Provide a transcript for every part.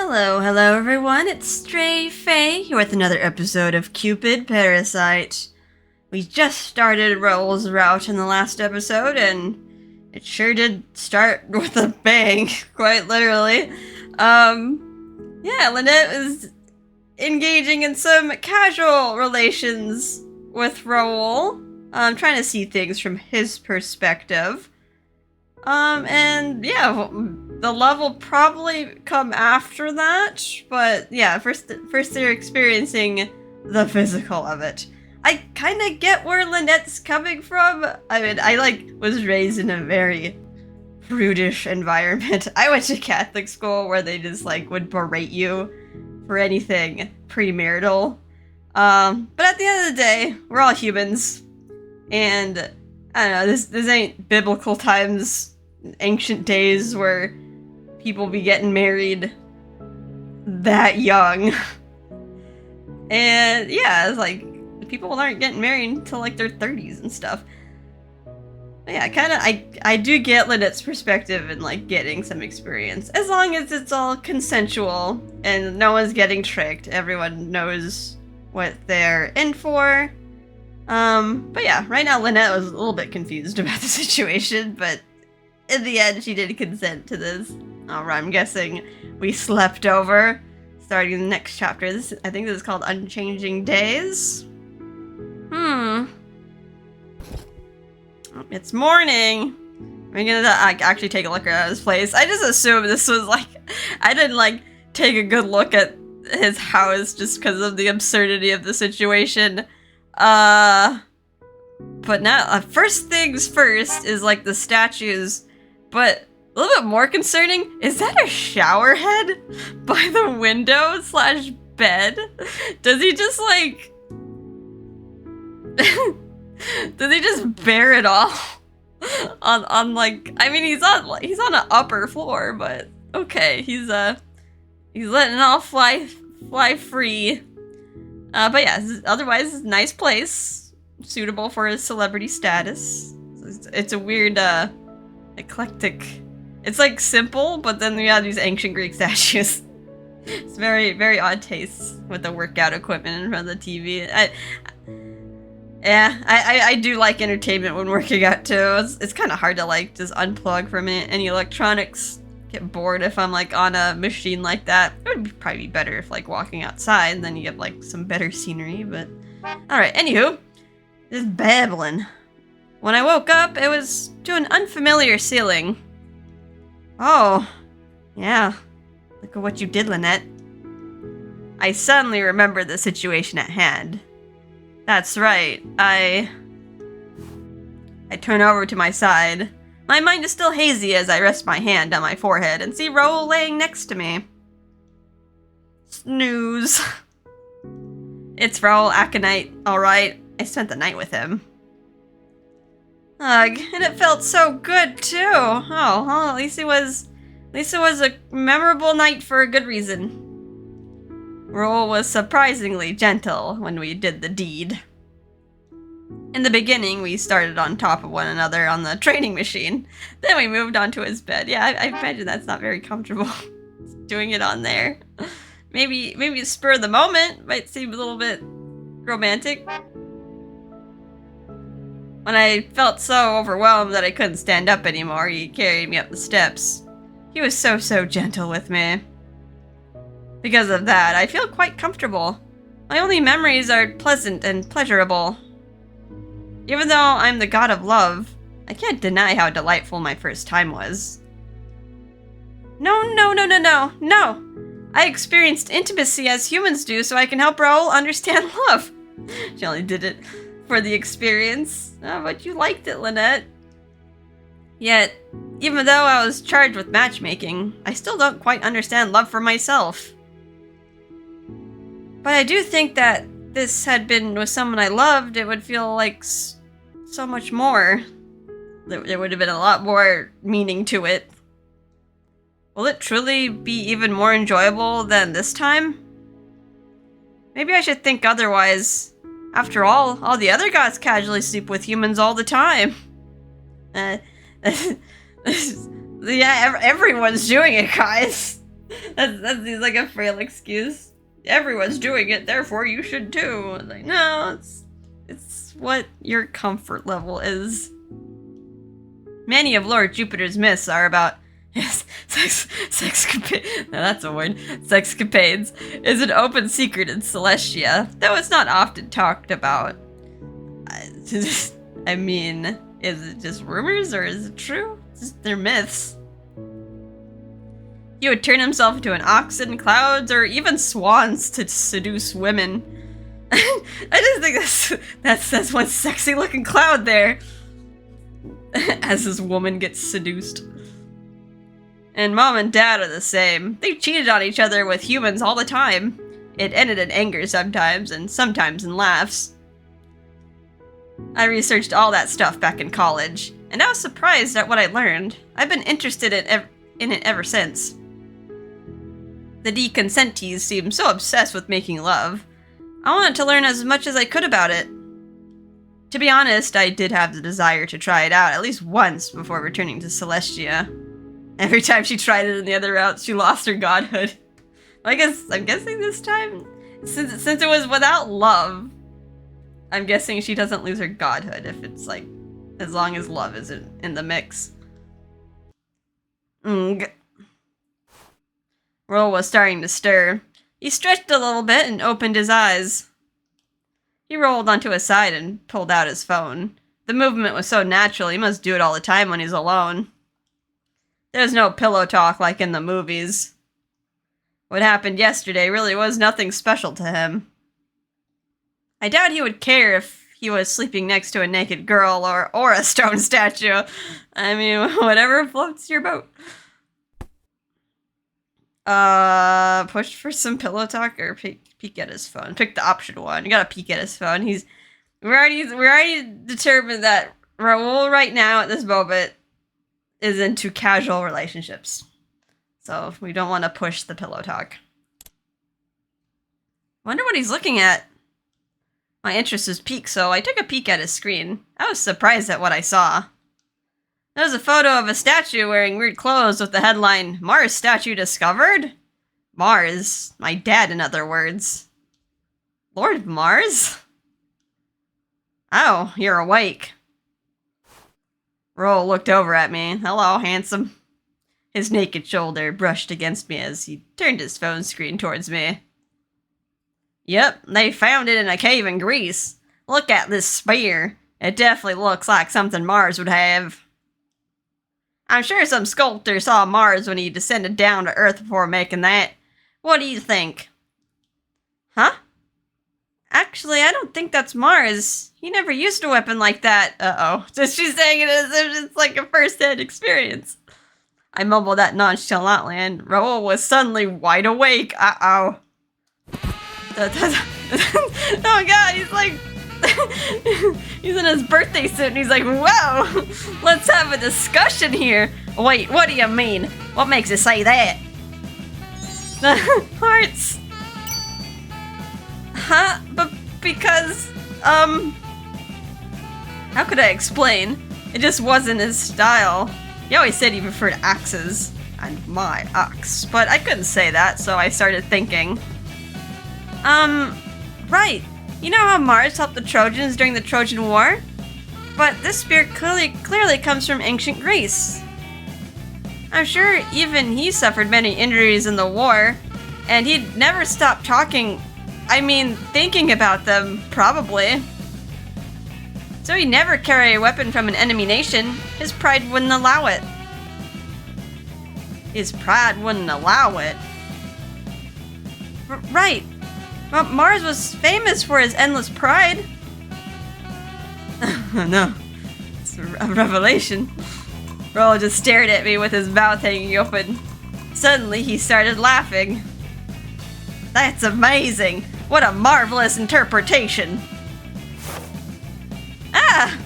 Hello everyone, it's Stray Faye here with another episode of Cupid, Parasite. We just started Raul's route in the last episode, and it sure did start with a bang, quite literally. Lynette was engaging in some casual relations with Raul, trying to see things from his perspective. The love will probably come after that, but yeah, first they're experiencing the physical of it. I kind of get where Lynette's coming from. I mean, I was raised in a very prudish environment. I went to Catholic school where they just would berate you for anything premarital. But at the end of the day, we're all humans, and I don't know, this ain't biblical times, ancient days where people be getting married that young. And yeah, it's people aren't getting married until their 30s and stuff. But yeah, I do get Lynette's perspective and getting some experience, as long as it's all consensual and no one's getting tricked. Everyone knows what they're in for. But yeah, right now Lynette was a little bit confused about the situation, but in the end she did consent to this. Alright, I'm guessing we slept over, starting the next chapter. I think this is called Unchanging Days. It's morning. I'm gonna actually take a look around his place. I just assumed this was I didn't take a good look at his house just because of the absurdity of the situation. But now, first things first is the statues, but a little bit more concerning, is that a shower head by the window / bed? Does he just does he just bear it all on I mean, he's on an upper floor, but okay, he's letting it all fly free. But yeah, otherwise it's a nice place, suitable for his celebrity status. It's a weird eclectic. It's simple, but then we have these ancient Greek statues. It's very, very odd taste with the workout equipment in front of the TV. I do like entertainment when working out too. It's kind of hard to just unplug from any electronics. Get bored if I'm on a machine like that. It would probably be better if walking outside, and then you get some better scenery. But all right, anywho, just babbling. When I woke up, it was to an unfamiliar ceiling. Oh, yeah. Look at what you did, Lynette. I suddenly remembered the situation at hand. That's right, I turn over to my side. My mind is still hazy as I rest my hand on my forehead and see Raul laying next to me. Snooze. It's Raul Aconite, alright. I spent the night with him. Ugh, and it felt so good too. Oh, well, at least it was a memorable night for a good reason. Raul was surprisingly gentle when we did the deed. In the beginning, we started on top of one another on the training machine. Then we moved on to his bed. Yeah, I imagine that's not very comfortable, doing it on there. Maybe spur of the moment might seem a little bit romantic. When I felt so overwhelmed that I couldn't stand up anymore, he carried me up the steps. He was so gentle with me. Because of that, I feel quite comfortable. My only memories are pleasant and pleasurable. Even though I'm the god of love, I can't deny how delightful my first time was. No. I experienced intimacy as humans do so I can help Raul understand love. She only did it for the experience. Oh, but you liked it, Lynette. Yet, even though I was charged with matchmaking, I still don't quite understand love for myself. But I do think that this had been with someone I loved, it would feel so much more. There would have been a lot more meaning to it. Will it truly be even more enjoyable than this time? Maybe I should think otherwise. After all the other gods casually sleep with humans all the time. Yeah, everyone's doing it, guys. That seems like a frail excuse. Everyone's doing it, therefore you should too. Like, no, it's what your comfort level is. Many of Lord Jupiter's myths are about sexcapades. Now that's a word. Sexcapades is an open secret in Celestia, though it's not often talked about. I mean, is it just rumors or is it true? They're myths. He would turn himself into an oxen, clouds, or even swans to seduce women. I just think that's one sexy looking cloud there. As this woman gets seduced. And Mom and Dad are the same. They cheated on each other with humans all the time. It ended in anger sometimes, and sometimes in laughs. I researched all that stuff back in college, and I was surprised at what I learned. I've been interested in it ever since. The deconsentees seemed so obsessed with making love. I wanted to learn as much as I could about it. To be honest, I did have the desire to try it out at least once before returning to Celestia. Every time she tried it in the other routes, she lost her godhood. I'm guessing this time, since it was without love, I'm guessing she doesn't lose her godhood if it's like, as long as love isn't in the mix. Raul was starting to stir. He stretched a little bit and opened his eyes. He rolled onto his side and pulled out his phone. The movement was so natural, he must do it all the time when he's alone. There's no pillow talk like in the movies. What happened yesterday really was nothing special to him. I doubt he would care if he was sleeping next to a naked girl or a stone statue. I mean, whatever floats your boat. Push for some pillow talk or peek at his phone. Pick the option one. You gotta peek at his phone. We already determined that Raul right now at this moment is into casual relationships. So we don't want to push the pillow talk. Wonder what he's looking at. My interest was piqued, so I took a peek at his screen. I was surprised at what I saw. There was a photo of a statue wearing weird clothes with the headline, "Mars statue discovered?" Mars. My dad, in other words. Lord Mars? Oh, you're awake. Raul looked over at me. Hello, handsome. His naked shoulder brushed against me as he turned his phone screen towards me. Yep, they found it in a cave in Greece. Look at this spear. It definitely looks like something Mars would have. I'm sure some sculptor saw Mars when he descended down to Earth before making that. What do you think? Huh? Actually, I don't think that's Mars. He never used a weapon like that. Uh-oh. So she's saying it as if it's like a first-hand experience. I mumbled that nonchalantly, and Raul was suddenly wide awake. Uh-oh. Oh god, he's like... he's in his birthday suit, and he's like, whoa! Let's have a discussion here. Wait, what do you mean? What makes you say that? Hearts. Huh? But because, how could I explain? It just wasn't his style. He always said he preferred axes. And my axe. But I couldn't say that, so I started thinking. Right. You know how Mars helped the Trojans during the Trojan War? But this spear clearly comes from ancient Greece. I'm sure even he suffered many injuries in the war, and he'd never stop thinking about them, probably. So he'd never carry a weapon from an enemy nation. His pride wouldn't allow it. His pride wouldn't allow it. Right. Well, Mars was famous for his endless pride. No. It's a revelation. Raul just stared at me with his mouth hanging open. Suddenly, he started laughing. That's amazing! What a marvelous interpretation! Ah!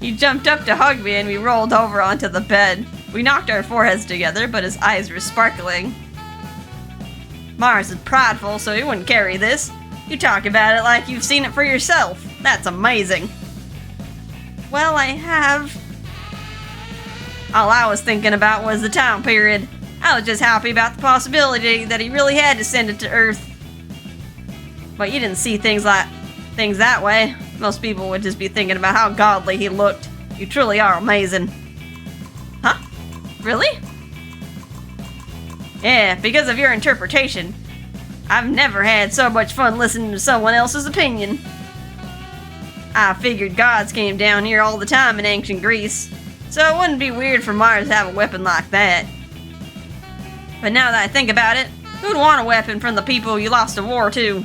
He jumped up to hug me and we rolled over onto the bed. We knocked our foreheads together, but his eyes were sparkling. Mars is prideful, so he wouldn't carry this. You talk about it like you've seen it for yourself. That's amazing. Well, I have. All I was thinking about was the time period. I was just happy about the possibility that he really had descended to Earth. But you didn't see things that way. Most people would just be thinking about how godly he looked. You truly are amazing. Huh? Really? Yeah, because of your interpretation. I've never had so much fun listening to someone else's opinion. I figured gods came down here all the time in ancient Greece, so it wouldn't be weird for Mars to have a weapon like that. But now that I think about it, who'd want a weapon from the people you lost a war to?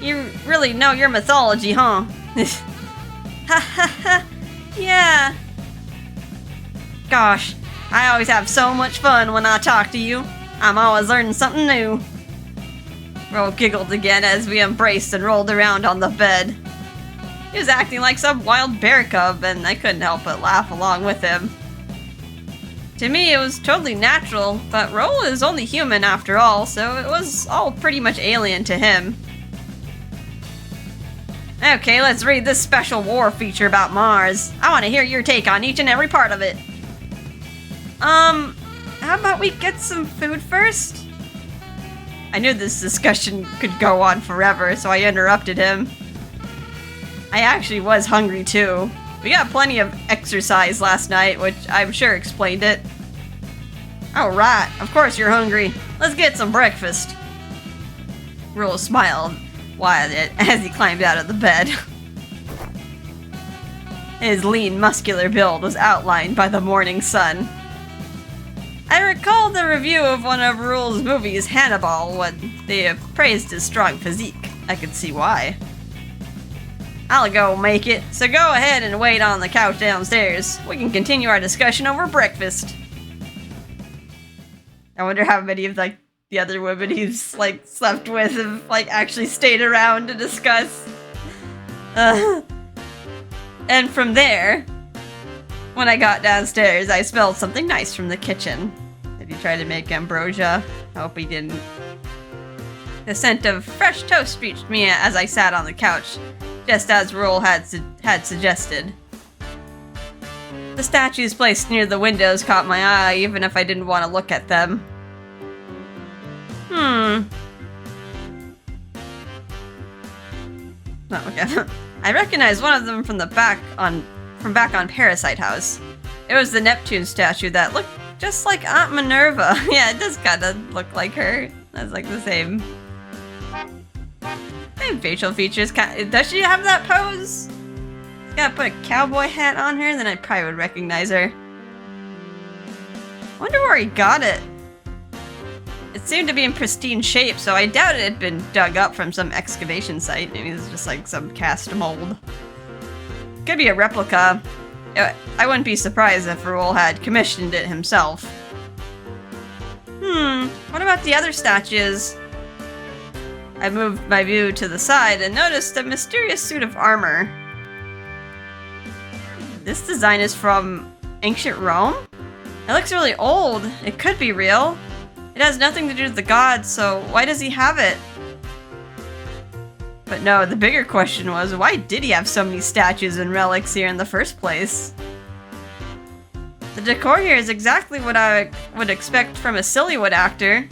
You really know your mythology, huh? Ha ha ha, yeah. Gosh, I always have so much fun when I talk to you. I'm always learning something new. Raul giggled again as we embraced and rolled around on the bed. He was acting like some wild bear cub, and I couldn't help but laugh along with him. To me, it was totally natural, but Raul is only human after all, so it was all pretty much alien to him. Okay, let's read this special war feature about Mars. I want to hear your take on each and every part of it. How about we get some food first? I knew this discussion could go on forever, so I interrupted him. I actually was hungry too. We got plenty of exercise last night, which I'm sure explained it. Oh right, of course you're hungry. Let's get some breakfast. Raul smiled wide as he climbed out of the bed. His lean, muscular build was outlined by the morning sun. I recall the review of one of Raul's movies, Hannibal, when they praised his strong physique. I could see why. I'll go make it, so go ahead and wait on the couch downstairs. We can continue our discussion over breakfast. I wonder how many of the other women he's slept with have actually stayed around to discuss. And from there, when I got downstairs, I smelled something nice from the kitchen. Did he try to make ambrosia? I hope he didn't. The scent of fresh toast reached me as I sat on the couch, just as Raul had suggested. The statues placed near the windows caught my eye, even if I didn't want to look at them. Oh, okay. I recognized one of them from back on Parasite House. It was the Neptune statue that looked just like Aunt Minerva. Yeah, it does kind of look like her. That's the same. Same facial features. Does she have that pose? She's gotta put a cowboy hat on her, then I probably would recognize her. Wonder where he got it. It seemed to be in pristine shape, so I doubt it had been dug up from some excavation site. Maybe it was just some cast mold. Could be a replica. I wouldn't be surprised if Raul had commissioned it himself. What about the other statues? I moved my view to the side and noticed a mysterious suit of armor. This design is from ancient Rome? It looks really old. It could be real. It has nothing to do with the gods, so why does he have it? But no, the bigger question was, why did he have so many statues and relics here in the first place? The decor here is exactly what I would expect from a Sillywood actor.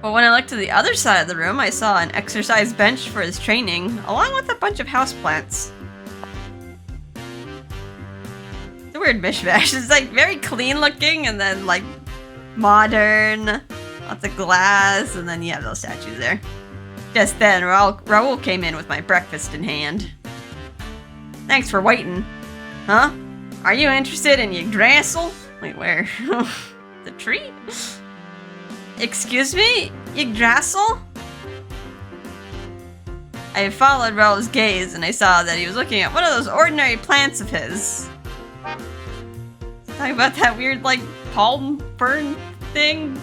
But when I looked to the other side of the room, I saw an exercise bench for his training, along with a bunch of houseplants. It's a weird mishmash. It's very clean looking, and then modern, lots of glass, and then you have those statues there. Just then, Raul came in with my breakfast in hand. Thanks for waiting. Huh? Are you interested in Yggdrasil? Wait, where? The tree? Excuse me? Yggdrasil? I followed Raul's gaze and I saw that he was looking at one of those ordinary plants of his. Talking about that weird, palm fern thing?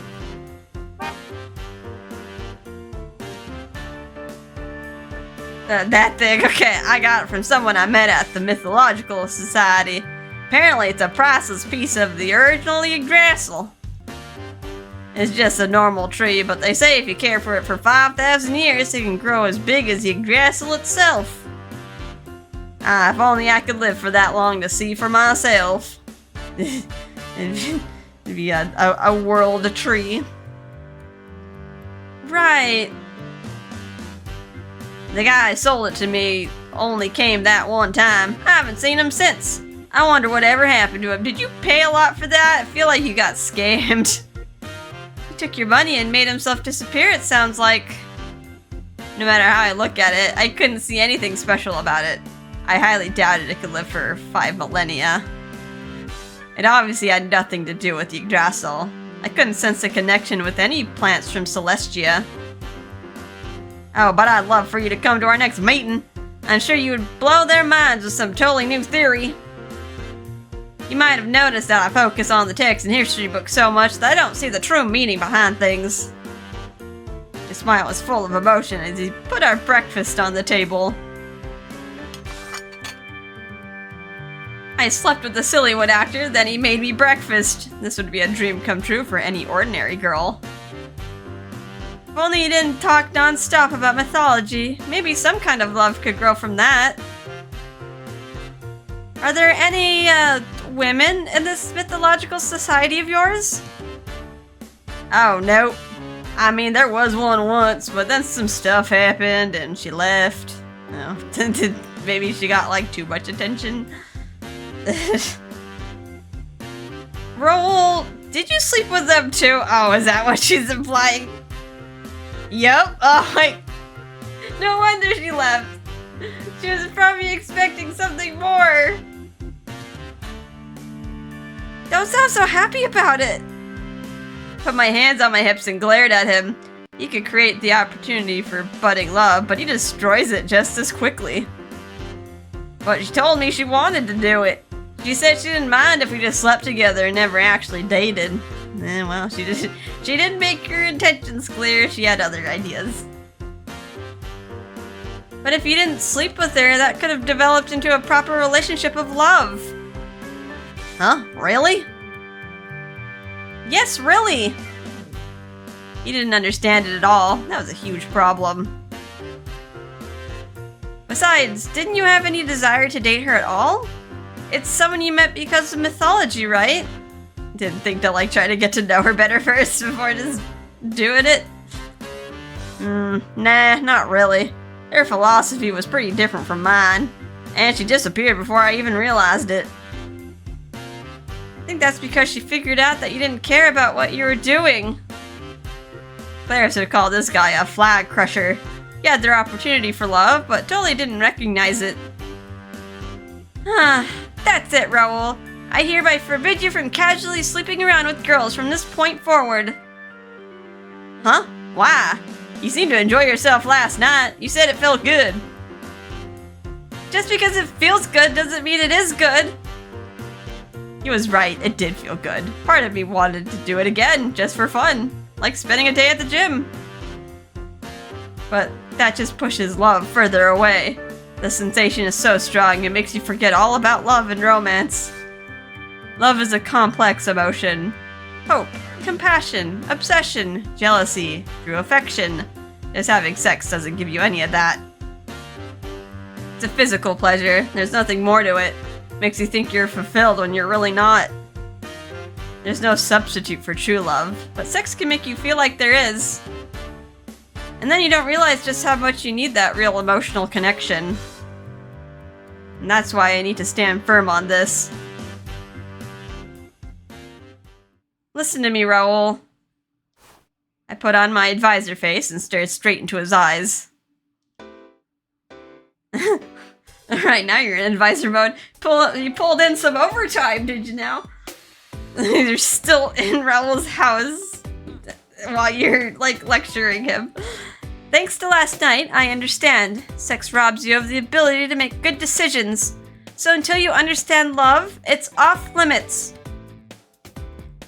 That thing, okay, I got it from someone I met at the Mythological Society. Apparently it's a priceless piece of the original Yggdrasil. It's just a normal tree, but they say if you care for it for 5,000 years, it can grow as big as Yggdrasil itself. If only I could live for that long to see for myself. It'd be a world tree. Right. The guy who sold it to me only came that one time. I haven't seen him since. I wonder whatever happened to him. Did you pay a lot for that? I feel like you got scammed. He took your money and made himself disappear, it sounds like. No matter how I look at it, I couldn't see anything special about it. I highly doubted it could live for 5 millennia. It obviously had nothing to do with Yggdrasil. I couldn't sense a connection with any plants from Celestia. Oh, but I'd love for you to come to our next meeting. I'm sure you would blow their minds with some totally new theory. You might have noticed that I focus on the text and history book so much that I don't see the true meaning behind things. His smile was full of emotion as he put our breakfast on the table. I slept with the Sillywood actor, then he made me breakfast. This would be a dream come true for any ordinary girl. If only you didn't talk non-stop about mythology. Maybe some kind of love could grow from that. Are there any, women in this mythological society of yours? Oh, no. I mean, there was one once, but then some stuff happened and she left. Oh, maybe she got, like, too much attention. Raul, did you sleep with them too? Oh, is that what she's implying? Yup. Oh my. No wonder she left. She was probably expecting something more. Don't sound so happy about it. Put my hands on my hips and glared at him. He could create the opportunity for budding love, but he destroys it just as quickly. But she told me she wanted to do it. She said she didn't mind if we just slept together and never actually dated. Well, she didn't make her intentions clear. She had other ideas. But if you didn't sleep with her, that could have developed into a proper relationship of love. Huh? Really? Yes, really! He didn't understand it at all. That was a huge problem. Besides, didn't you have any desire to date her at all? It's someone you met because of mythology, right? Didn't think to, like, try to get to know her better first before just doing it? Nah, not really. Her philosophy was pretty different from mine. And she disappeared before I even realized it. I think that's because she figured out that you didn't care about what you were doing. Players would call this guy a flag crusher. He had their opportunity for love, but totally didn't recognize it. That's it, Raul. I hereby forbid you from casually sleeping around with girls from this point forward. Huh? Why? You seemed to enjoy yourself last night. You said it felt good. Just because it feels good doesn't mean it is good. He was right, it did feel good. Part of me wanted to do it again, just for fun. Like spending a day at the gym. But that just pushes love further away. The sensation is so strong, it makes you forget all about love and romance. Love is a complex emotion. Hope, compassion, obsession, jealousy, true affection. Just having sex doesn't give you any of that. It's a physical pleasure. There's nothing more to it. Makes you think you're fulfilled when you're really not. There's no substitute for true love, but sex can make you feel like there is. And then you don't realize just how much you need that real emotional connection. And that's why I need to stand firm on this. Listen to me, Raul. I put on my advisor face and stared straight into his eyes. Alright, now you're in advisor mode. You pulled in some overtime, did you now? You're still in Raul's house while you're, like, lecturing him. Thanks to last night, I understand. Sex robs you of the ability to make good decisions. So until you understand love, it's off limits.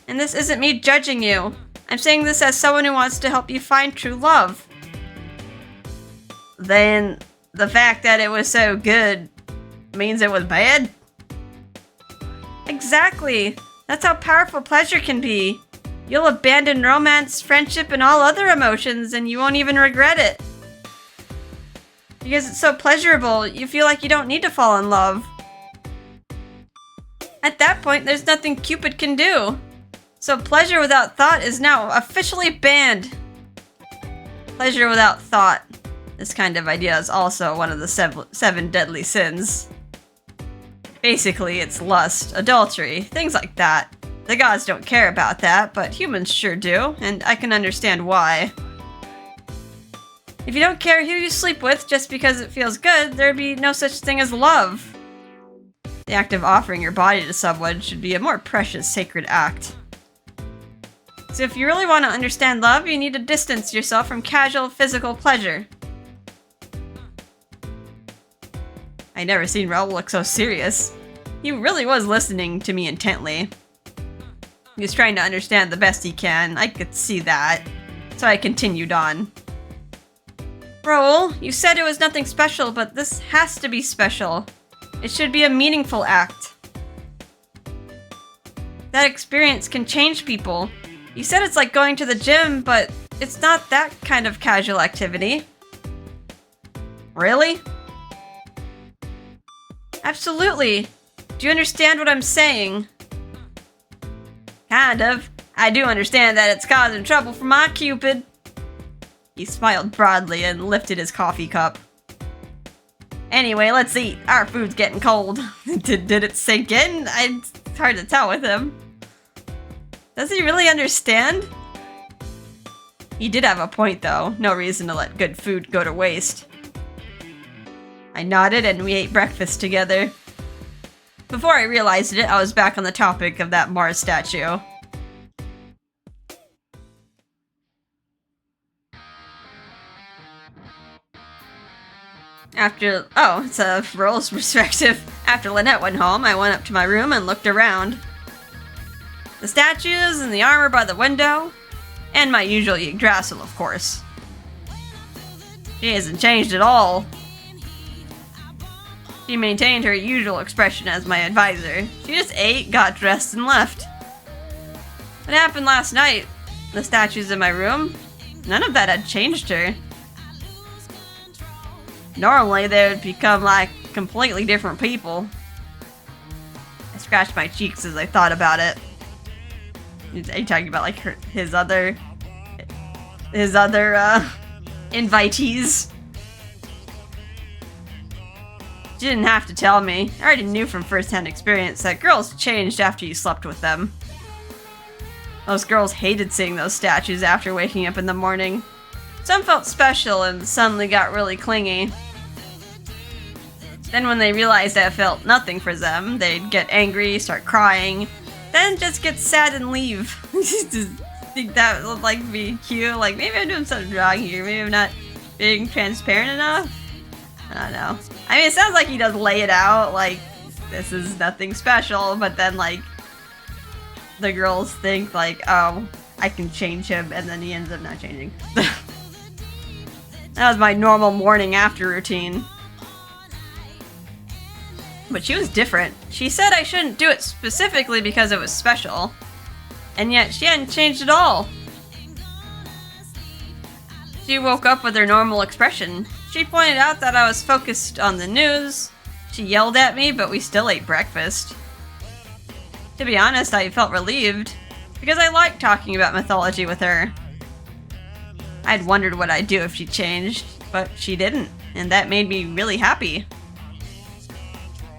And this isn't me judging you. I'm saying this as someone who wants to help you find true love. Then the fact that it was so good means it was bad? Exactly. That's how powerful pleasure can be. You'll abandon romance, friendship, and all other emotions, and you won't even regret it. Because it's so pleasurable, you feel like you don't need to fall in love. At that point, there's nothing Cupid can do. So pleasure without thought is now officially banned. Pleasure without thought. This kind of idea is also one of the seven deadly sins. Basically, it's lust, adultery, things like that. The gods don't care about that, but humans sure do, and I can understand why. If you don't care who you sleep with just because it feels good, there'd be no such thing as love. The act of offering your body to someone should be a more precious, sacred act. So if you really want to understand love, you need to distance yourself from casual physical pleasure. I never seen Raul look so serious. He really was listening to me intently. He was trying to understand the best he can. I could see that. So I continued on. Raul, you said it was nothing special, but this has to be special. It should be a meaningful act. That experience can change people. You said it's like going to the gym, but it's not that kind of casual activity. Really? Absolutely. Do you understand what I'm saying? Kind of. I do understand that it's causing trouble for my Cupid. He smiled broadly and lifted his coffee cup. Anyway, let's eat. Our food's getting cold. Did it sink in? It's hard to tell with him. Does he really understand? He did have a point, though. No reason to let good food go to waste. I nodded and we ate breakfast together. Before I realized it, I was back on the topic of that Mars statue. It's a Raul's perspective. After Lynette went home, I went up to my room and looked around. The statues and the armor by the window, and my usual Yggdrasil, of course. She hasn't changed at all. She maintained her usual expression as my advisor. She just ate, got dressed, and left. What happened last night? The statues in my room? None of that had changed her. Normally, they would become like completely different people. I scratched my cheeks as I thought about it. Are you talking about like his other invitees? She didn't have to tell me. I already knew from first-hand experience that girls changed after you slept with them. Most girls hated seeing those statues after waking up in the morning. Some felt special and suddenly got really clingy. Then when they realized I felt nothing for them, they'd get angry, start crying, then just get sad and leave. Just think that would like be cute. Like maybe I'm doing something wrong here. Maybe I'm not being transparent enough. I don't know. I mean, it sounds like he does lay it out, like, this is nothing special, but then, like, the girls think, like, oh, I can change him, and then he ends up not changing. That was my normal morning after routine. But she was different. She said I shouldn't do it specifically because it was special, and yet she hadn't changed at all. She woke up with her normal expression. She pointed out that I was focused on the news. She yelled at me, but we still ate breakfast. To be honest, I felt relieved, because I liked talking about mythology with her. I'd wondered what I'd do if she changed, but she didn't, and that made me really happy.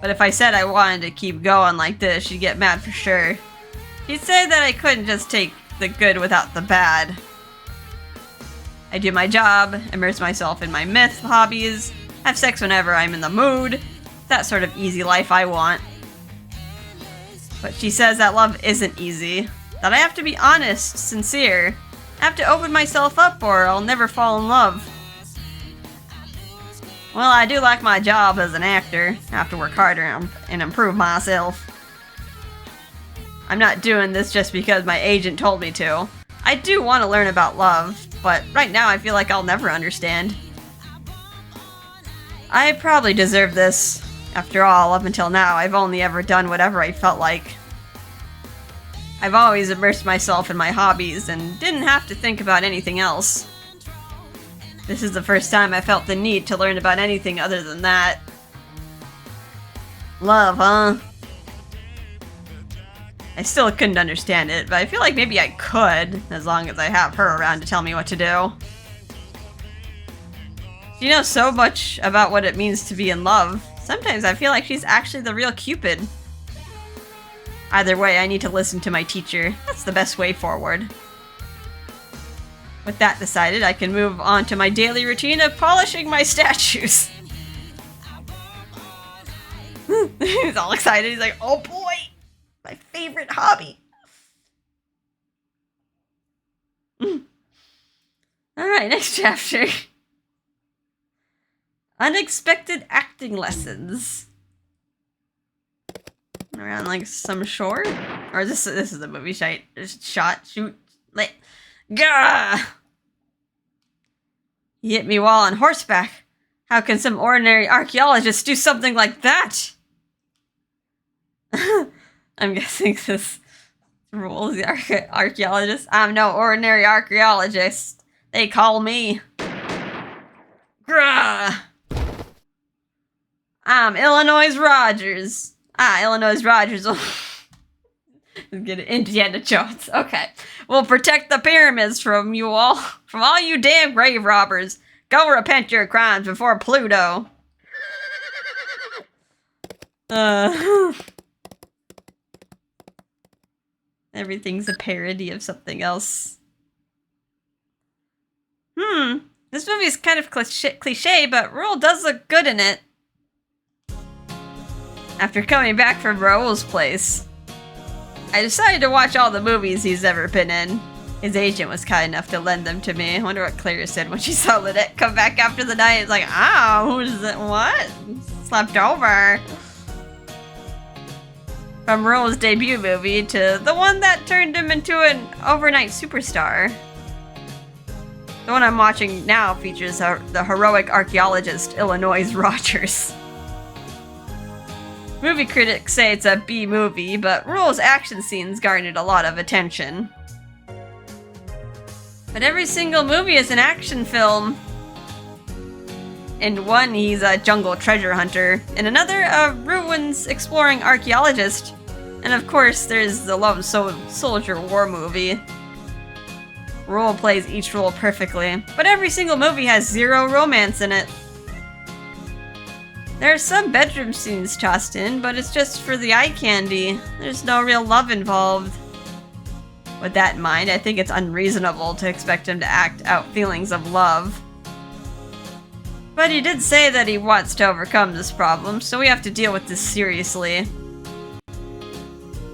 But if I said I wanted to keep going like this, she'd get mad for sure. She'd say that I couldn't just take the good without the bad. I do my job, immerse myself in my myth hobbies, have sex whenever I'm in the mood, that sort of easy life I want. But she says that love isn't easy, that I have to be honest, sincere, I have to open myself up or I'll never fall in love. Well, I do like my job as an actor, I have to work harder and improve myself. I'm not doing this just because my agent told me to. I do want to learn about love, but right now I feel like I'll never understand. I probably deserve this. After all, up until now, I've only ever done whatever I felt like. I've always immersed myself in my hobbies and didn't have to think about anything else. This is the first time I felt the need to learn about anything other than that. Love, huh? I still couldn't understand it, but I feel like maybe I could, as long as I have her around to tell me what to do. She knows so much about what it means to be in love. Sometimes I feel like she's actually the real Cupid. Either way, I need to listen to my teacher. That's the best way forward. With that decided, I can move on to my daily routine of polishing my statues. He's all excited. He's like, oh boy, my favorite hobby. Alright, next chapter. Unexpected acting lessons. Around like some shore? Or this is the movie shot, shoot, lit. Gah! He hit me while on horseback. How can some ordinary archaeologist do something like that? I'm guessing this rules the archaeologist. I'm no ordinary archaeologist. They call me Grah! I'm Illinois Rogers. Illinois Rogers will get Indiana Jones. Okay. We'll protect the pyramids from you all. From all you damn grave robbers. Go repent your crimes before Pluto. Everything's a parody of something else. This movie is kind of cliche, but Raul does look good in it. After coming back from Raul's place, I decided to watch all the movies he's ever been in. His agent was kind enough to lend them to me. I wonder what Claire said when she saw Lynette come back after the night. It's like, oh, who's it? What? Slept over. From Raul's debut movie to the one that turned him into an overnight superstar. The one I'm watching now features the heroic archaeologist Illinois Rogers. Movie critics say it's a B movie, but Raul's action scenes garnered a lot of attention. But every single movie is an action film. In one, he's a jungle treasure hunter. In another, a ruins exploring archaeologist. And of course, there's the lone soldier war movie. Raul plays each role perfectly, but every single movie has zero romance in it. There are some bedroom scenes tossed in, but it's just for the eye candy. There's no real love involved. With that in mind, I think it's unreasonable to expect him to act out feelings of love. But he did say that he wants to overcome this problem, so we have to deal with this seriously.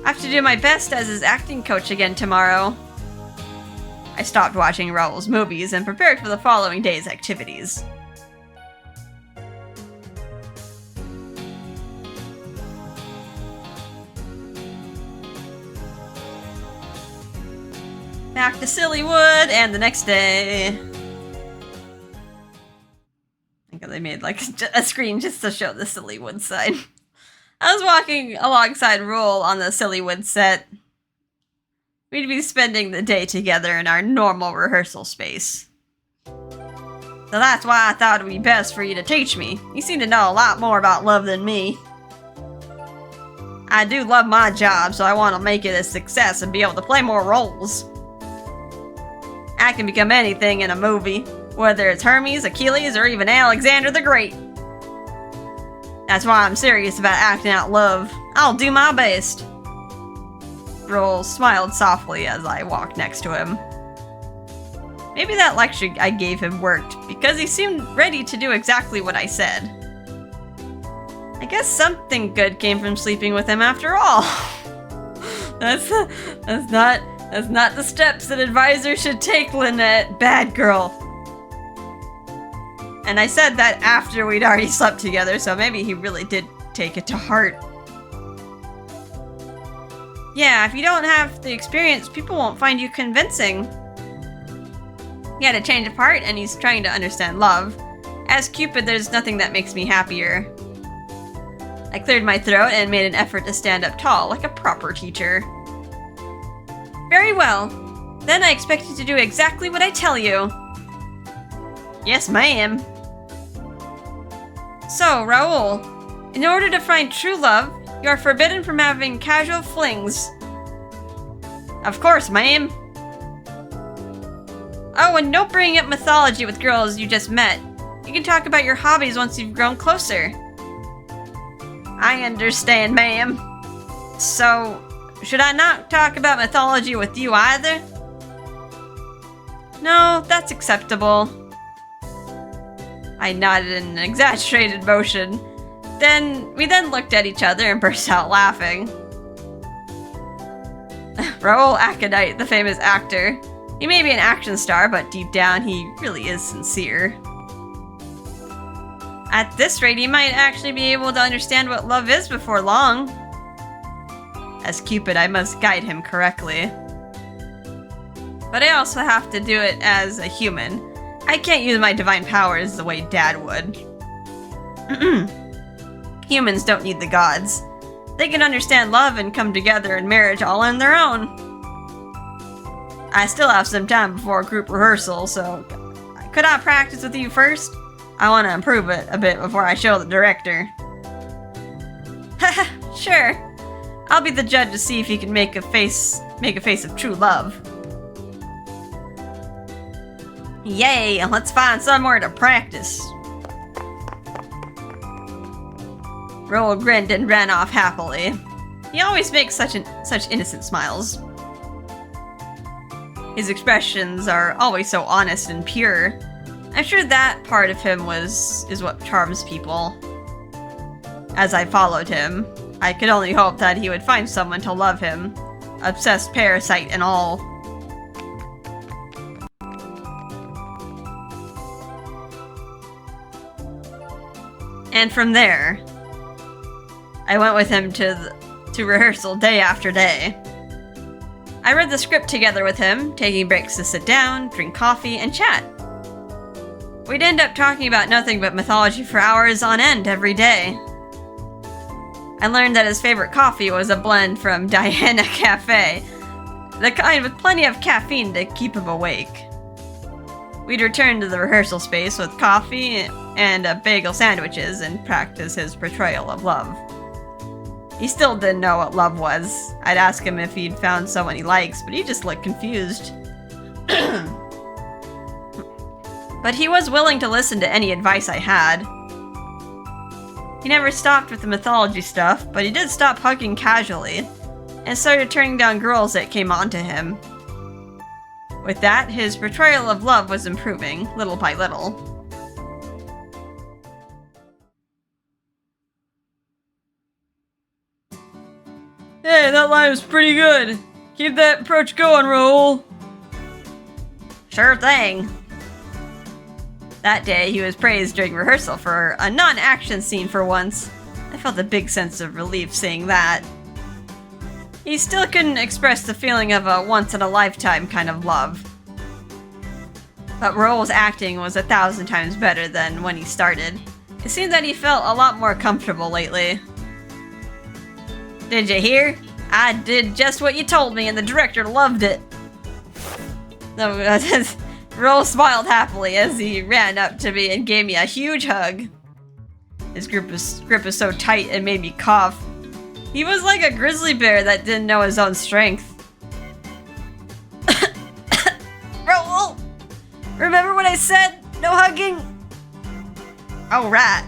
I have to do my best as his acting coach again tomorrow. I stopped watching Raul's movies and prepared for the following day's activities. Back to Sillywood, and the next day. I think they made like a screen just to show the Sillywood side. I was walking alongside Raul on the Sillywood set. We'd be spending the day together in our normal rehearsal space. So that's why I thought it would be best for you to teach me. You seem to know a lot more about love than me. I do love my job, so I want to make it a success and be able to play more roles. I can become anything in a movie, whether it's Hermes, Achilles, or even Alexander the Great. That's why I'm serious about acting out love. I'll do my best. Raul smiled softly as I walked next to him. Maybe that lecture I gave him worked, because he seemed ready to do exactly what I said. I guess something good came from sleeping with him after all. That's not the steps an advisor should take, Lynette. Bad girl. And I said that after we'd already slept together, so maybe he really did take it to heart. Yeah, if you don't have the experience, people won't find you convincing. He had a change of heart, and he's trying to understand love. As Cupid, there's nothing that makes me happier. I cleared my throat and made an effort to stand up tall, like a proper teacher. Very well. Then I expect you to do exactly what I tell you. Yes, ma'am. So, Raul, in order to find true love, you are forbidden from having casual flings. Of course, ma'am. Oh, and don't bring up mythology with girls you just met. You can talk about your hobbies once you've grown closer. I understand, ma'am. So, should I not talk about mythology with you either? No, that's acceptable. I nodded in an exaggerated motion. We then looked at each other and burst out laughing. Raul Aconite, the famous actor. He may be an action star, but deep down he really is sincere. At this rate, he might actually be able to understand what love is before long. As Cupid, I must guide him correctly. But I also have to do it as a human. I can't use my divine powers the way Dad would. Humans don't need the gods. They can understand love and come together in marriage all on their own. I still have some time before group rehearsal, so could I practice with you first? I want to improve it a bit before I show the director. Haha, sure. I'll be the judge to see if you can make a face of true love. Yay, let's find somewhere to practice. Raul grinned and ran off happily. He always makes such innocent smiles. His expressions are always so honest and pure. I'm sure that part of him is what charms people. As I followed him, I could only hope that he would find someone to love him, obsessed parasite and all. And from there, I went with him to rehearsal day after day. I read the script together with him, taking breaks to sit down, drink coffee, and chat. We'd end up talking about nothing but mythology for hours on end every day. I learned that his favorite coffee was a blend from Diana Cafe, the kind with plenty of caffeine to keep him awake. We'd return to the rehearsal space with coffee and bagel sandwiches and practice his portrayal of love. He still didn't know what love was. I'd ask him if he'd found someone he likes, but he just looked confused. But he was willing to listen to any advice I had. He never stopped with the mythology stuff, but he did stop hugging casually, and started turning down girls that came on to him. With that, his portrayal of love was improving, little by little. Hey, that line was pretty good. Keep that approach going, Raul. Sure thing. That day, he was praised during rehearsal for a non-action scene for once. I felt a big sense of relief seeing that. He still couldn't express the feeling of a once-in-a-lifetime kind of love. But Raul's acting was 1,000 times better than when he started. It seemed that he felt a lot more comfortable lately. Did you hear? I did just what you told me and the director loved it. Raul smiled happily as he ran up to me and gave me a huge hug. His grip was so tight it made me cough. He was like a grizzly bear that didn't know his own strength. Raul! Remember what I said? No hugging? Oh, right.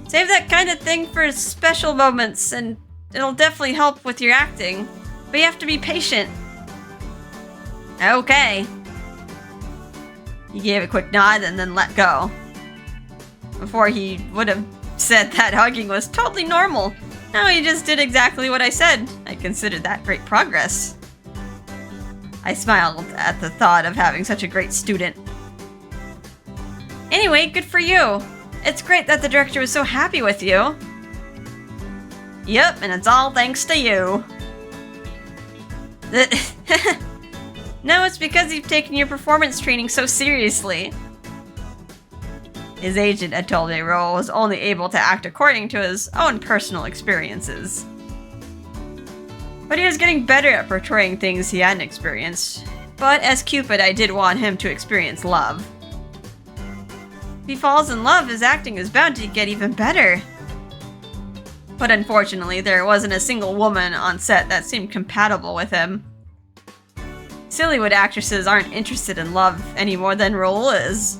Save that kind of thing for special moments, and it'll definitely help with your acting. But you have to be patient. Okay. He gave a quick nod and then let go. Before he would have said that hugging was totally normal. Now he just did exactly what I said. I considered that great progress. I smiled at the thought of having such a great student. Anyway, good for you. It's great that the director was so happy with you. Yep, and it's all thanks to you. No, it's because you've taken your performance training so seriously. His agent had told me Raul was only able to act according to his own personal experiences. But he was getting better at portraying things he hadn't experienced. But as Cupid, I did want him to experience love. If he falls in love, his acting is bound to get even better. But unfortunately, there wasn't a single woman on set that seemed compatible with him. Sillywood actresses aren't interested in love any more than Raul is.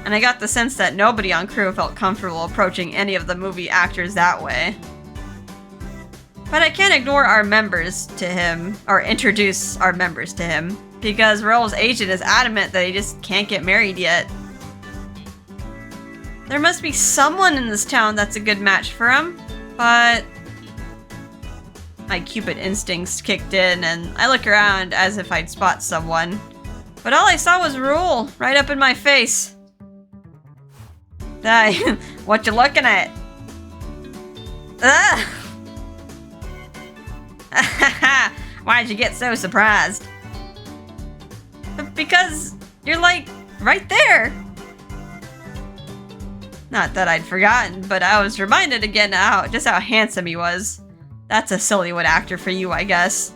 And I got the sense that nobody on crew felt comfortable approaching any of the movie actors that way. But I can't ignore our members to him, or introduce our members to him, because Raul's agent is adamant that he just can't get married yet. There must be someone in this town that's a good match for him, but my Cupid instincts kicked in and I look around as if I'd spot someone. But all I saw was Raul, right up in my face. Hey, what you looking at? Ugh! Why'd you get so surprised? Because you're like, right there. Not that I'd forgotten, but I was reminded again just how handsome he was. That's a Sillywood actor for you, I guess.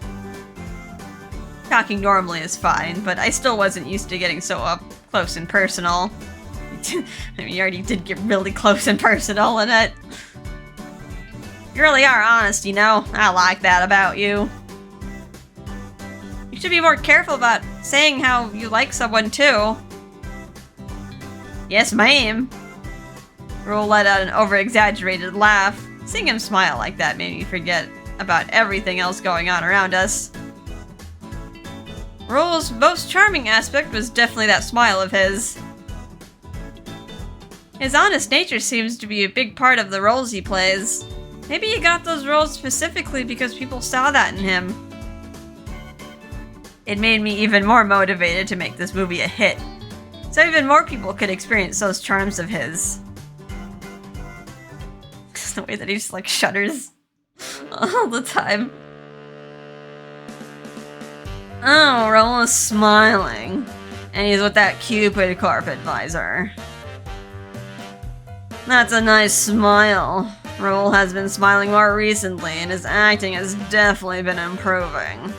Talking normally is fine, but I still wasn't used to getting so up close and personal. I mean, you already did get really close and personal, Lynette. You really are honest, you know? I like that about you. You should be more careful about saying how you like someone, too. Yes, ma'am. Raul let out an over-exaggerated laugh. Seeing him smile like that made me forget about everything else going on around us. Raul's most charming aspect was definitely that smile of his. His honest nature seems to be a big part of the roles he plays. Maybe he got those roles specifically because people saw that in him. It made me even more motivated to make this movie a hit, so even more people could experience those charms of his. The way that he just like shudders all the time. Oh, Raul is smiling. And he's with that Cupid carpet visor. That's a nice smile. Raul has been smiling more recently, and his acting has definitely been improving.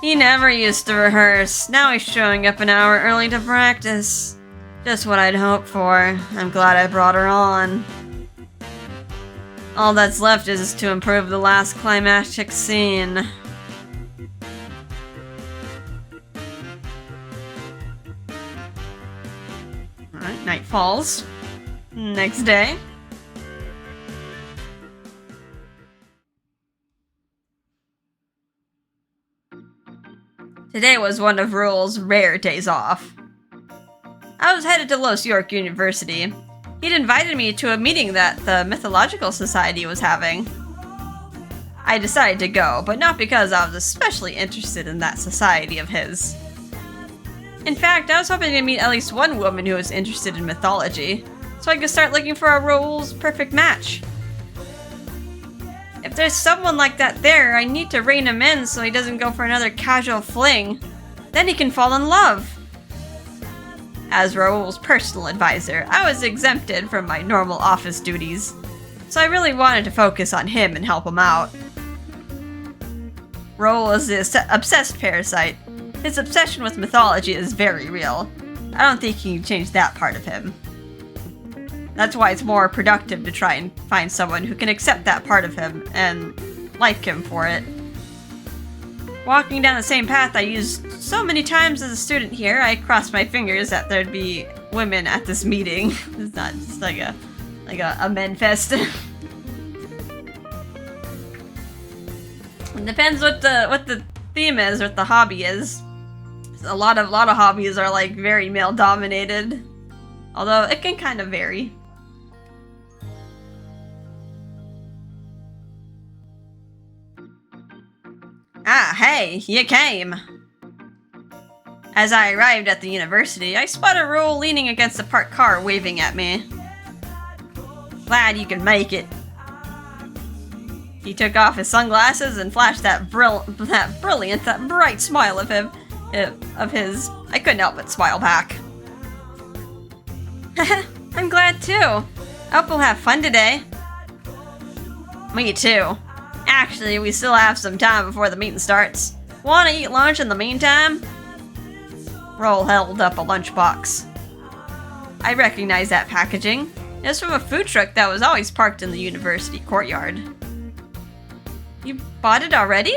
He never used to rehearse. Now he's showing up an hour early to practice. Just what I'd hoped for. I'm glad I brought her on. All that's left is to improve the last climactic scene. Alright, night falls. Next day. Today was one of Raul's rare days off. I was headed to Los York University. He'd invited me to a meeting that the Mythological Society was having. I decided to go, but not because I was especially interested in that society of his. In fact, I was hoping to meet at least one woman who was interested in mythology, so I could start looking for a Raul's perfect match. If there's someone like that there, I need to rein him in so he doesn't go for another casual fling. Then he can fall in love. As Raul's personal advisor, I was exempted from my normal office duties, so I really wanted to focus on him and help him out. Raul is the obsessed parasite. His obsession with mythology is very real. I don't think he can change that part of him. That's why it's more productive to try and find someone who can accept that part of him and like him for it. Walking down the same path I used so many times as a student here, I crossed my fingers that there'd be women at this meeting. It's not just like a men fest. It depends what the theme is, what the hobby is. A lot of hobbies are like very male dominated, although it can kind of vary. Ah, hey, you came! As I arrived at the university, I spotted Raul leaning against a parked car waving at me. Glad you can make it. He took off his sunglasses and flashed that bright smile of his. I couldn't help but smile back. I'm glad too. I hope we'll have fun today. Me too. Actually, we still have some time before the meeting starts. Want to eat lunch in the meantime? Raul held up a lunchbox. I recognized that packaging. It was from a food truck that was always parked in the university courtyard. You bought it already?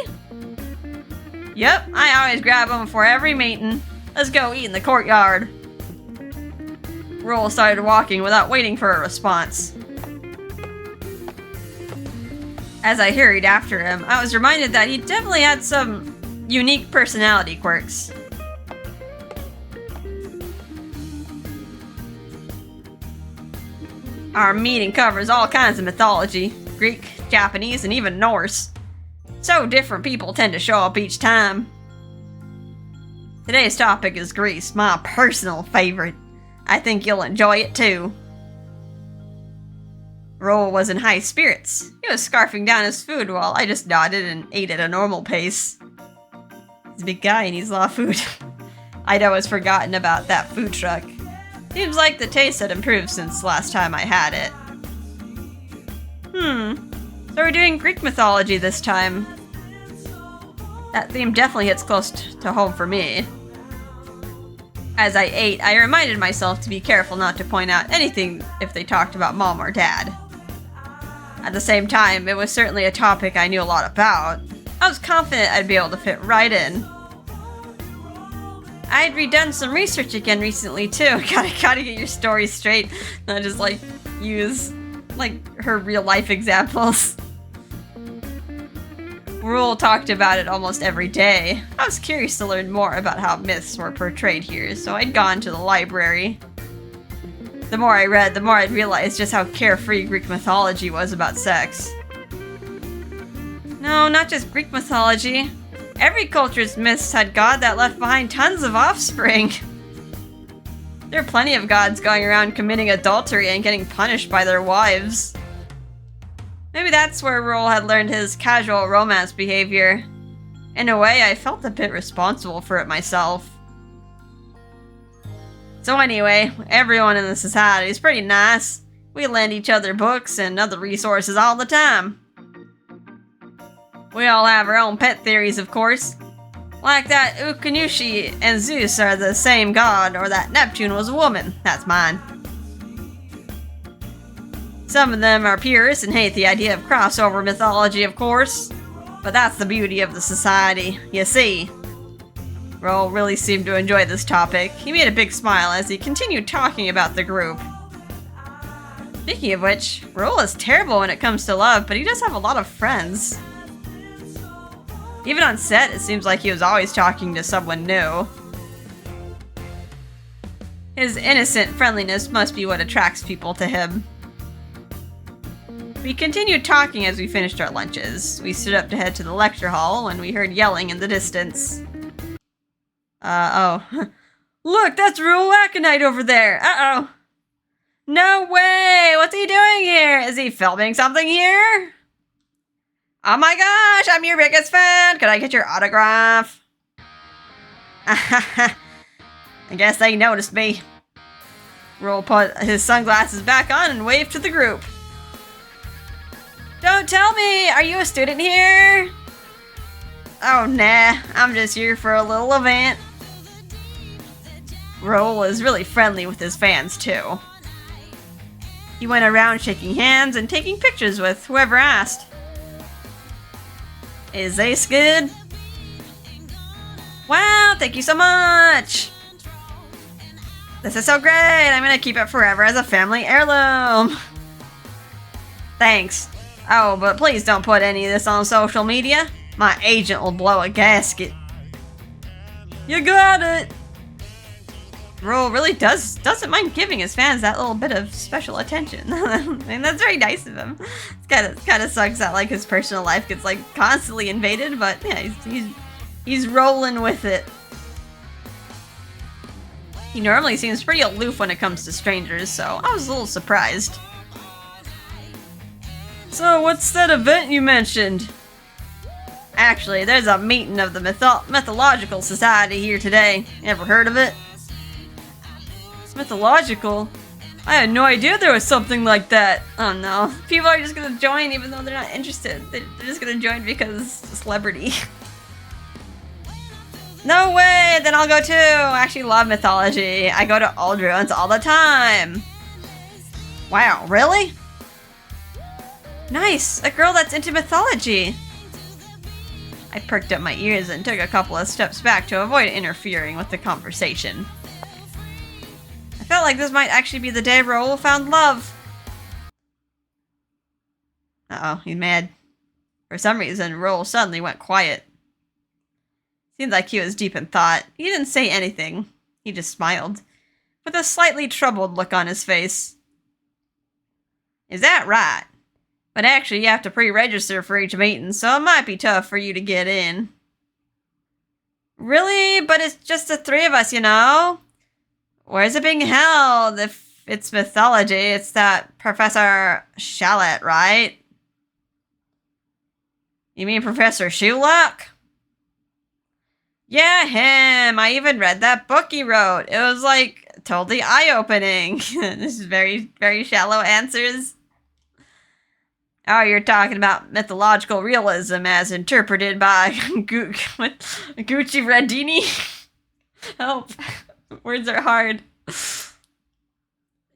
Yep, I always grab them before every meeting. Let's go eat in the courtyard. Raul started walking without waiting for a response. As I hurried after him, I was reminded that he definitely had some unique personality quirks. Our meeting covers all kinds of mythology, Greek, Japanese, and even Norse. So different people tend to show up each time. Today's topic is Greece, my personal favorite. I think you'll enjoy it too. Raul was in high spirits. He was scarfing down his food while I just nodded and ate at a normal pace. He's a big guy and he's a lot of food. I'd always forgotten about that food truck. Seems like the taste had improved since last time I had it. So we're doing Greek mythology this time. That theme definitely hits close to home for me. As I ate, I reminded myself to be careful not to point out anything if they talked about mom or dad. At the same time, it was certainly a topic I knew a lot about. I was confident I'd be able to fit right in. I had redone some research again recently too. Gotta get your story straight, not just use her real life examples. Raul talked about it almost every day. I was curious to learn more about how myths were portrayed here, so I'd gone to the library. The more I read, the more I'd realized just how carefree Greek mythology was about sex. No, not just Greek mythology. Every culture's myths had God that left behind tons of offspring. There are plenty of gods going around committing adultery and getting punished by their wives. Maybe that's where Raul had learned his casual romance behavior. In a way, I felt a bit responsible for it myself. So anyway, everyone in the society is pretty nice. We lend each other books and other resources all the time. We all have our own pet theories, of course. Like that Ukanushi and Zeus are the same god, or that Neptune was a woman. That's mine. Some of them are purists and hate the idea of crossover mythology, of course. But that's the beauty of the society, you see. Raul really seemed to enjoy this topic. He made a big smile as he continued talking about the group. Speaking of which, Raul is terrible when it comes to love, but he does have a lot of friends. Even on set, it seems like he was always talking to someone new. His innocent friendliness must be what attracts people to him. We continued talking as we finished our lunches. We stood up to head to the lecture hall when we heard yelling in the distance. Oh. Look, that's Raul Aconite over there! Uh-oh! No way! What's he doing here? Is he filming something here? Oh my gosh, I'm your biggest fan! Could I get your autograph? I guess they noticed me. Raul put his sunglasses back on and waved to the group. Don't tell me! Are you a student here? Oh nah, I'm just here for a little event. Raul is really friendly with his fans too. He went around shaking hands and taking pictures with whoever asked. Is Ace good? Wow, thank you so much! This is so great! I'm gonna keep it forever as a family heirloom! Thanks. Oh, but please don't put any of this on social media. My agent will blow a gasket. You got it! Raul really doesn't mind giving his fans that little bit of special attention. I mean, that's very nice of him. It kind of sucks that his personal life gets constantly invaded, but yeah, he's rolling with it. He normally seems pretty aloof when it comes to strangers, so I was a little surprised. So, what's that event you mentioned? Actually, there's a meeting of the Mythological Society here today. Ever heard of it? Mythological? I had no idea there was something like that. Oh no. People are just gonna join even though they're not interested. They're just gonna join because it's a celebrity. No way! Then I'll go too! I actually love mythology. I go to old ruins all the time. Wow, really? Nice, a girl that's into mythology. I perked up my ears and took a couple of steps back to avoid interfering with the conversation. I felt like this might actually be the day Raul found love. Uh-oh, he's mad. For some reason, Raul suddenly went quiet. Seemed like he was deep in thought. He didn't say anything. He just smiled, with a slightly troubled look on his face. Is that right? But actually, you have to pre-register for each meeting, so it might be tough for you to get in. Really? But it's just the three of us, you know? Where's it being held? If it's mythology, it's that Professor Shallot, right? You mean Professor Shoelock? Yeah, him! I even read that book he wrote. It was, like, totally eye-opening. This is very, very shallow answers. Oh, you're talking about mythological realism as interpreted by Gucci Radini? Help. Words are hard.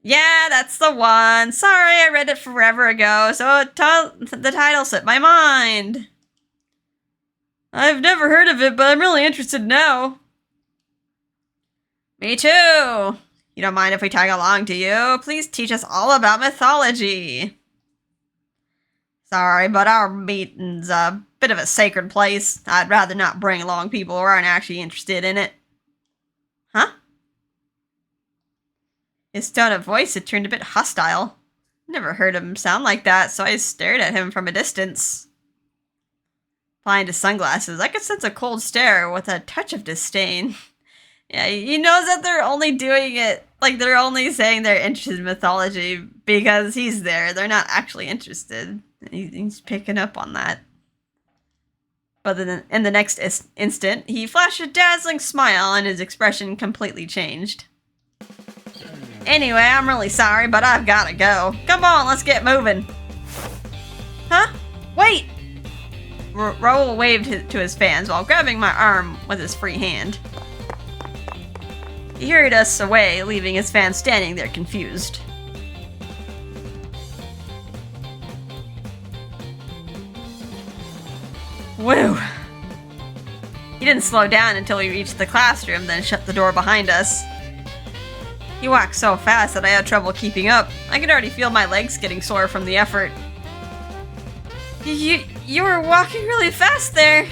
Yeah, that's the one. Sorry, I read it forever ago, so the title slipped my mind. I've never heard of it, but I'm really interested now. Me too. You don't mind if we tag along, do you? Please teach us all about mythology. Sorry, but our meeting's a bit of a sacred place. I'd rather not bring along people who aren't actually interested in it. Huh? His tone of voice had turned a bit hostile. Never heard him sound like that, so I stared at him from a distance. Applying his sunglasses, I could sense a cold stare with a touch of disdain. Yeah, he knows that they're only doing it, like they're only saying they're interested in mythology because he's there. They're not actually interested. He's picking up on that. But then in the next instant, he flashed a dazzling smile and his expression completely changed. Anyway, I'm really sorry, but I've gotta go. Come on, let's get moving. Huh? Wait! Raul waved to his fans while grabbing my arm with his free hand. He hurried us away, leaving his fans standing there confused. Whew. He didn't slow down until we reached the classroom, then shut the door behind us. He walked so fast that I had trouble keeping up. I could already feel my legs getting sore from the effort. You were walking really fast there.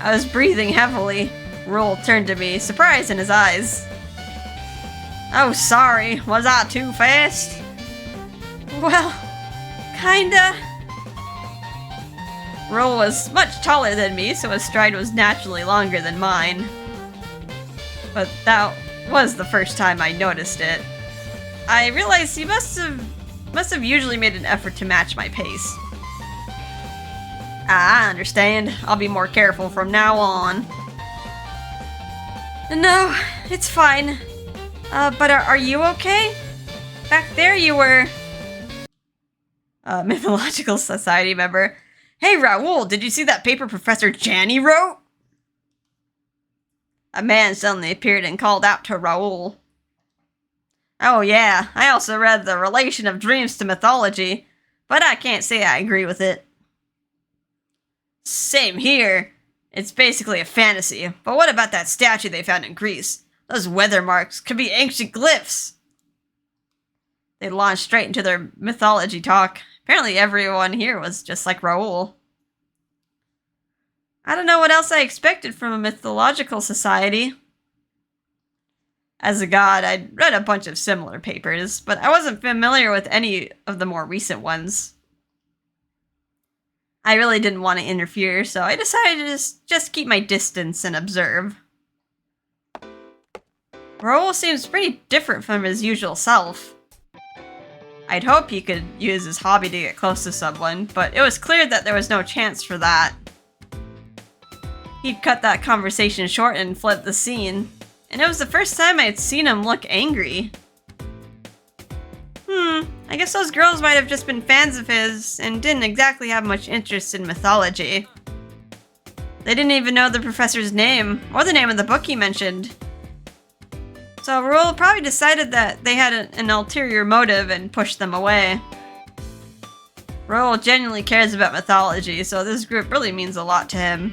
I was breathing heavily. Raul turned to me, surprise in his eyes. Oh, sorry. Was I too fast? Well, kinda. Raul was much taller than me, so his stride was naturally longer than mine. But that was the first time I noticed it. I realized he must have usually made an effort to match my pace. I understand. I'll be more careful from now on. No, it's fine. But are you okay? Back there you were... Mythological Society member. Hey, Raul, did you see that paper Professor Janney wrote? A man suddenly appeared and called out to Raul. Oh yeah, I also read The Relation of Dreams to Mythology, but I can't say I agree with it. Same here. It's basically a fantasy, but what about that statue they found in Greece? Those weather marks could be ancient glyphs. They launched straight into their mythology talk. Apparently everyone here was just like Raul. I don't know what else I expected from a mythological society. As a god, I'd read a bunch of similar papers, but I wasn't familiar with any of the more recent ones. I really didn't want to interfere, so I decided to just keep my distance and observe. Raul seems pretty different from his usual self. I'd hoped he could use his hobby to get close to someone, but it was clear that there was no chance for that. He'd cut that conversation short and fled the scene, and it was the first time I'd seen him look angry. I guess those girls might have just been fans of his and didn't exactly have much interest in mythology. They didn't even know the professor's name or the name of the book he mentioned. So Raul probably decided that they had an ulterior motive and pushed them away. Raul genuinely cares about mythology, so this group really means a lot to him.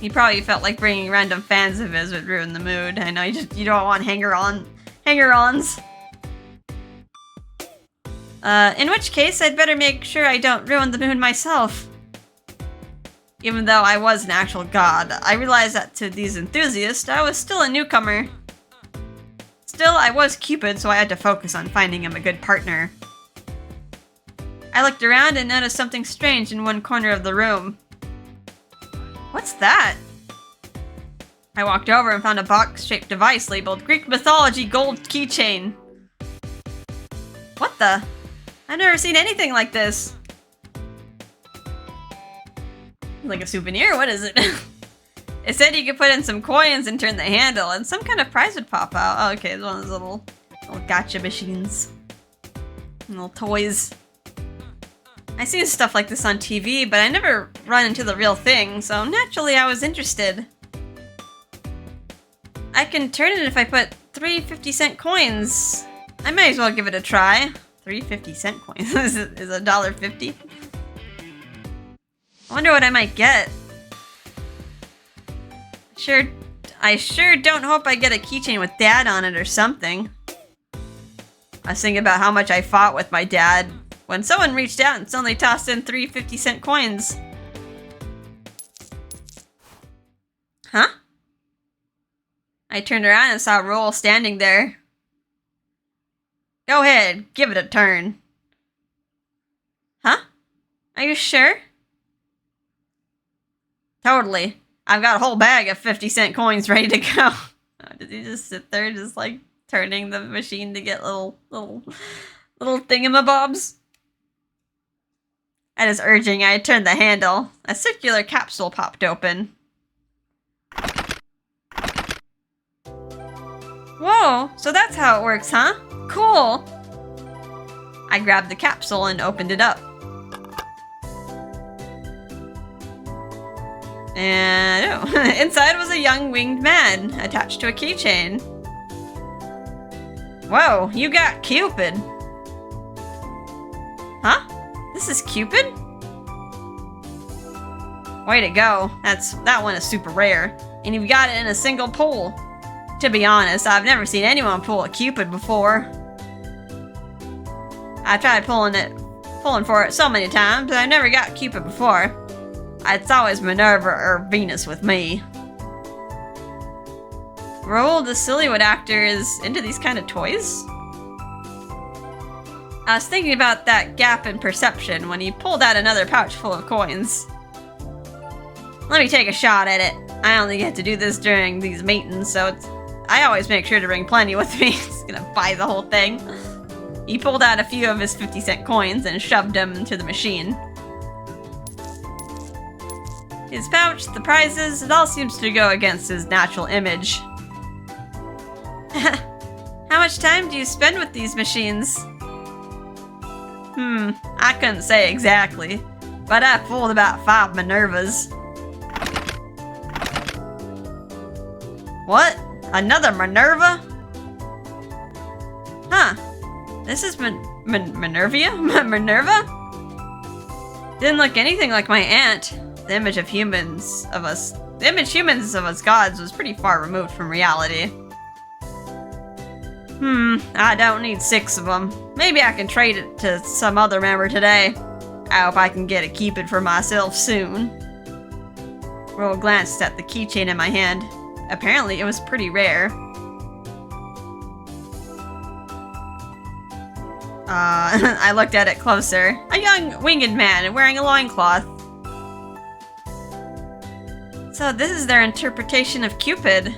He probably felt like bringing random fans of his would ruin the mood. I know you don't want hanger-ons. In which case, I'd better make sure I don't ruin the mood myself. Even though I was an actual god, I realized that to these enthusiasts, I was still a newcomer. Still, I was Cupid, so I had to focus on finding him a good partner. I looked around and noticed something strange in one corner of the room. What's that? I walked over and found a box-shaped device labeled Greek Mythology Gold Keychain. What the? I've never seen anything like this. Like a souvenir? What is it? It said you could put in some coins and turn the handle, and some kind of prize would pop out. Oh, okay, it's one of those little gacha machines. Little toys. I see stuff like this on TV, but I never run into the real thing, so naturally I was interested. I can turn it if I put 3 50-cent coins. I might as well give it a try. 3 50-cent coins is $1.50. I wonder what I might get. I sure don't hope I get a keychain with Dad on it or something. I was thinking about how much I fought with my dad when someone reached out and suddenly tossed in 3 50-cent coins. Huh? I turned around and saw Raul standing there. Go ahead, give it a turn. Huh? Are you sure? Totally. I've got a whole bag of 50-cent coins ready to go. Oh, did he just sit there just like turning the machine to get little thingamabobs? At his urging, I turned the handle. A circular capsule popped open. Whoa, so that's how it works, huh? Cool! I grabbed the capsule and opened it up. And oh, inside was a young winged man attached to a keychain. Whoa, you got Cupid! Huh? This is Cupid? Way to go. That one is super rare. And you've got it in a single pull. To be honest, I've never seen anyone pull a Cupid before. I've tried pulling for it so many times, but I've never got Cupid before. It's always Minerva or Venus with me. Raul, the Sillywood actor, is into these kind of toys? I was thinking about that gap in perception when he pulled out another pouch full of coins. Let me take a shot at it. I only get to do this during these meetings, so I always make sure to bring plenty with me. He's gonna buy the whole thing. He pulled out a few of his 50-cent coins and shoved them into the machine. His pouch, the prizes, it all seems to go against his natural image. How much time do you spend with these machines? I couldn't say exactly, but I pulled about 5 Minervas. What? Another Minerva? Huh. This is Minervia? Minerva? Didn't look anything like my aunt. The image humans of us gods was pretty far removed from reality. I don't need 6 of them. Maybe I can trade it to some other member today. I hope I can get a Cupid for myself soon. Raul glanced at the keychain in my hand. Apparently it was pretty rare. I looked at it closer. A young winged man wearing a loincloth. So this is their interpretation of Cupid.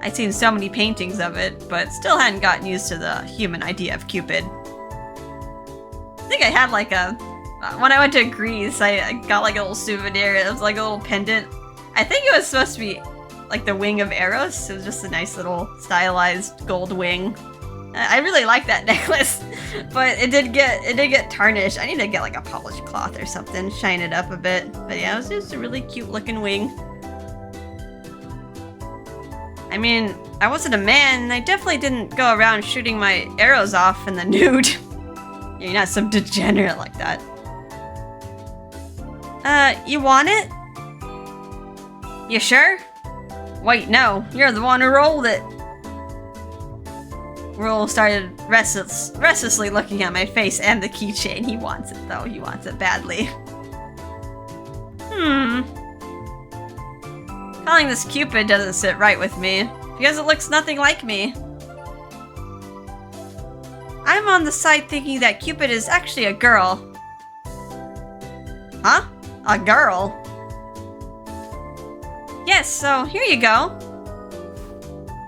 I'd seen so many paintings of it, but still hadn't gotten used to the human idea of Cupid. I think I had like when I went to Greece, I got like a little souvenir. It was like a little pendant. I think it was supposed to be like the wing of Eros. It was just a nice little stylized gold wing. I really like that necklace, but it did get tarnished. I need to get like a polished cloth or something, shine it up a bit. But yeah, it was just a really cute looking wing. I mean, I wasn't a man, and I definitely didn't go around shooting my arrows off in the nude. You're not some degenerate like that. You want it? You sure? Wait, no. You're the one who rolled it. Raul started restlessly looking at my face and the keychain. He wants it, though. He wants it badly. Calling this Cupid doesn't sit right with me, because it looks nothing like me. I'm on the side thinking that Cupid is actually a girl. Huh? A girl? Yes, so here you go.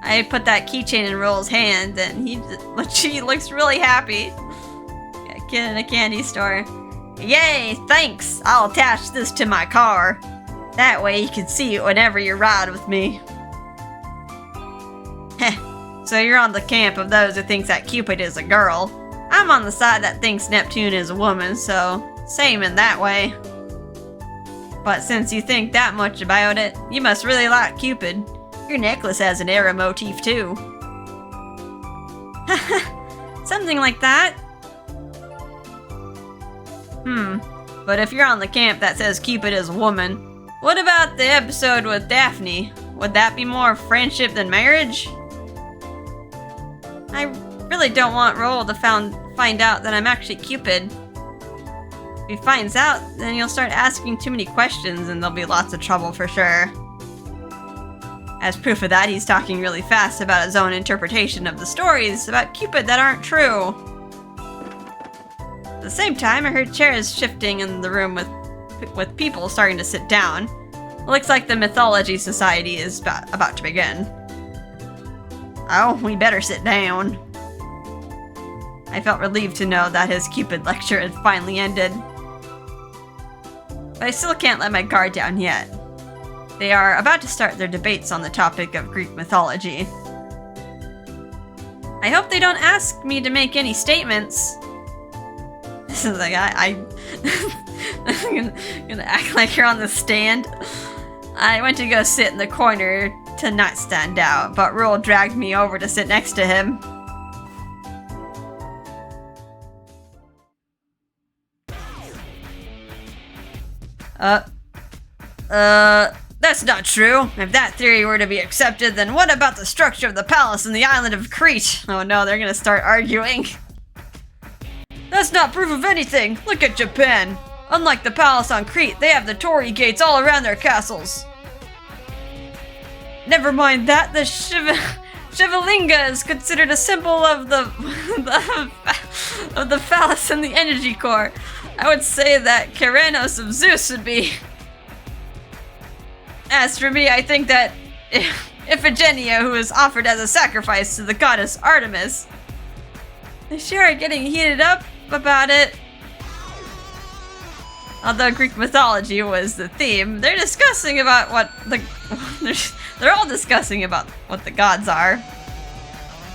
I put that keychain in Raul's hand, and she looks really happy. A kid in a candy store. Yay, thanks! I'll attach this to my car. That way you can see it whenever you ride with me. Heh, so you're on the camp of those who thinks that Cupid is a girl. I'm on the side that thinks Neptune is a woman, so same in that way. But since you think that much about it, you must really like Cupid. Your necklace has an arrow motif too. Something like that. But if you're on the camp that says Cupid is a woman, what about the episode with Daphne? Would that be more friendship than marriage? I really don't want Raul to find out that I'm actually Cupid. If he finds out, then he'll start asking too many questions and there'll be lots of trouble for sure. As proof of that, he's talking really fast about his own interpretation of the stories about Cupid that aren't true. At the same time, I heard chairs shifting in the room with people starting to sit down. It looks like the Mythology Society is about to begin. Oh, we better sit down. I felt relieved to know that his Cupid lecture had finally ended. But I still can't let my guard down yet. They are about to start their debates on the topic of Greek mythology. I hope they don't ask me to make any statements. This is like, I'm gonna act like you're on the stand. I went to go sit in the corner to not stand out, but Raul dragged me over to sit next to him. That's not true. If that theory were to be accepted, then what about the structure of the palace in the island of Crete? Oh no, they're gonna start arguing. That's not proof of anything. Look at Japan. Unlike the palace on Crete, they have the torii gates all around their castles. Never mind that, the Shivalinga is considered a symbol of the phallus and the energy core. I would say that Keranos of Zeus would be. As for me, I think that Iphigenia, who is offered as a sacrifice to the goddess Artemis. They sure are getting heated up about it. Although Greek mythology was the theme, they're discussing about they're all discussing about what the gods are.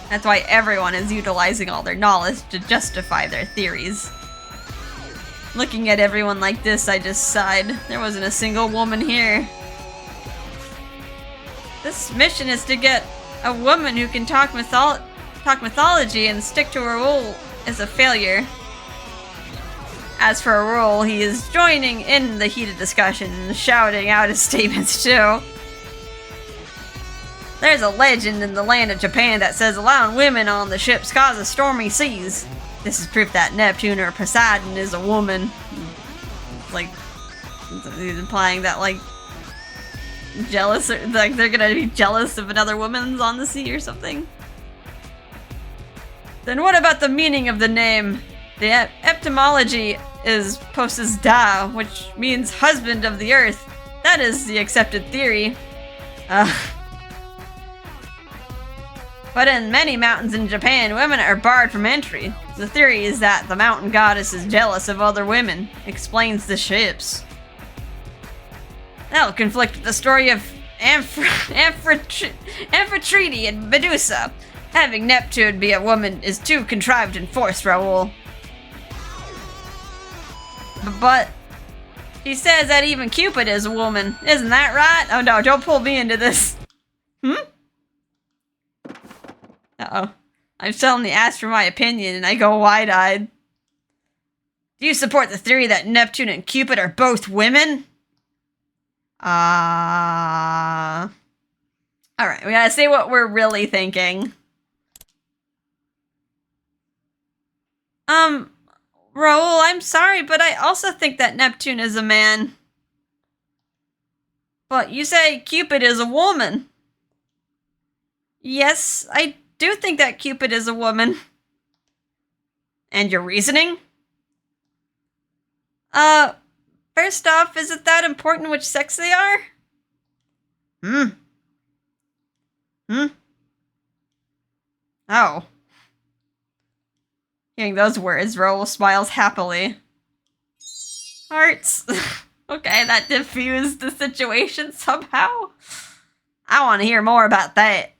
That's why everyone is utilizing all their knowledge to justify their theories. Looking at everyone like this, I just sighed. There wasn't a single woman here. This mission is to get a woman who can talk mythology and stick to her role is a failure. As for Raul, he is joining in the heated discussion and shouting out his statements too. There's a legend in the land of Japan that says allowing women on the ships causes stormy seas. This is proof that Neptune or Poseidon is a woman. It's like, he's implying that like jealous, or like they're gonna be jealous if another woman's on the sea or something. Then what about the meaning of the name? The etymology is Poses Da, which means husband of the earth. That is the accepted theory. But in many mountains in Japan, women are barred from entry. The theory is that the mountain goddess is jealous of other women, explains the ships. That'll conflict with the story of Amphitrite and Medusa. Having Neptune be a woman is too contrived and forced, Raul. But he says that even Cupid is a woman. Isn't that right? Oh no, don't pull me into this. Uh-oh. I'm suddenly asked for my opinion, and I go wide-eyed. Do you support the theory that Neptune and Cupid are both women? Alright, we gotta say what we're really thinking. Raul, I'm sorry, but I also think that Neptune is a man. But you say Cupid is a woman. Yes, I do think that Cupid is a woman. And your reasoning? First off, is it that important which sex they are? Oh. Hearing those words, Raul smiles happily. Hearts. Okay, that diffused the situation somehow. I want to hear more about that.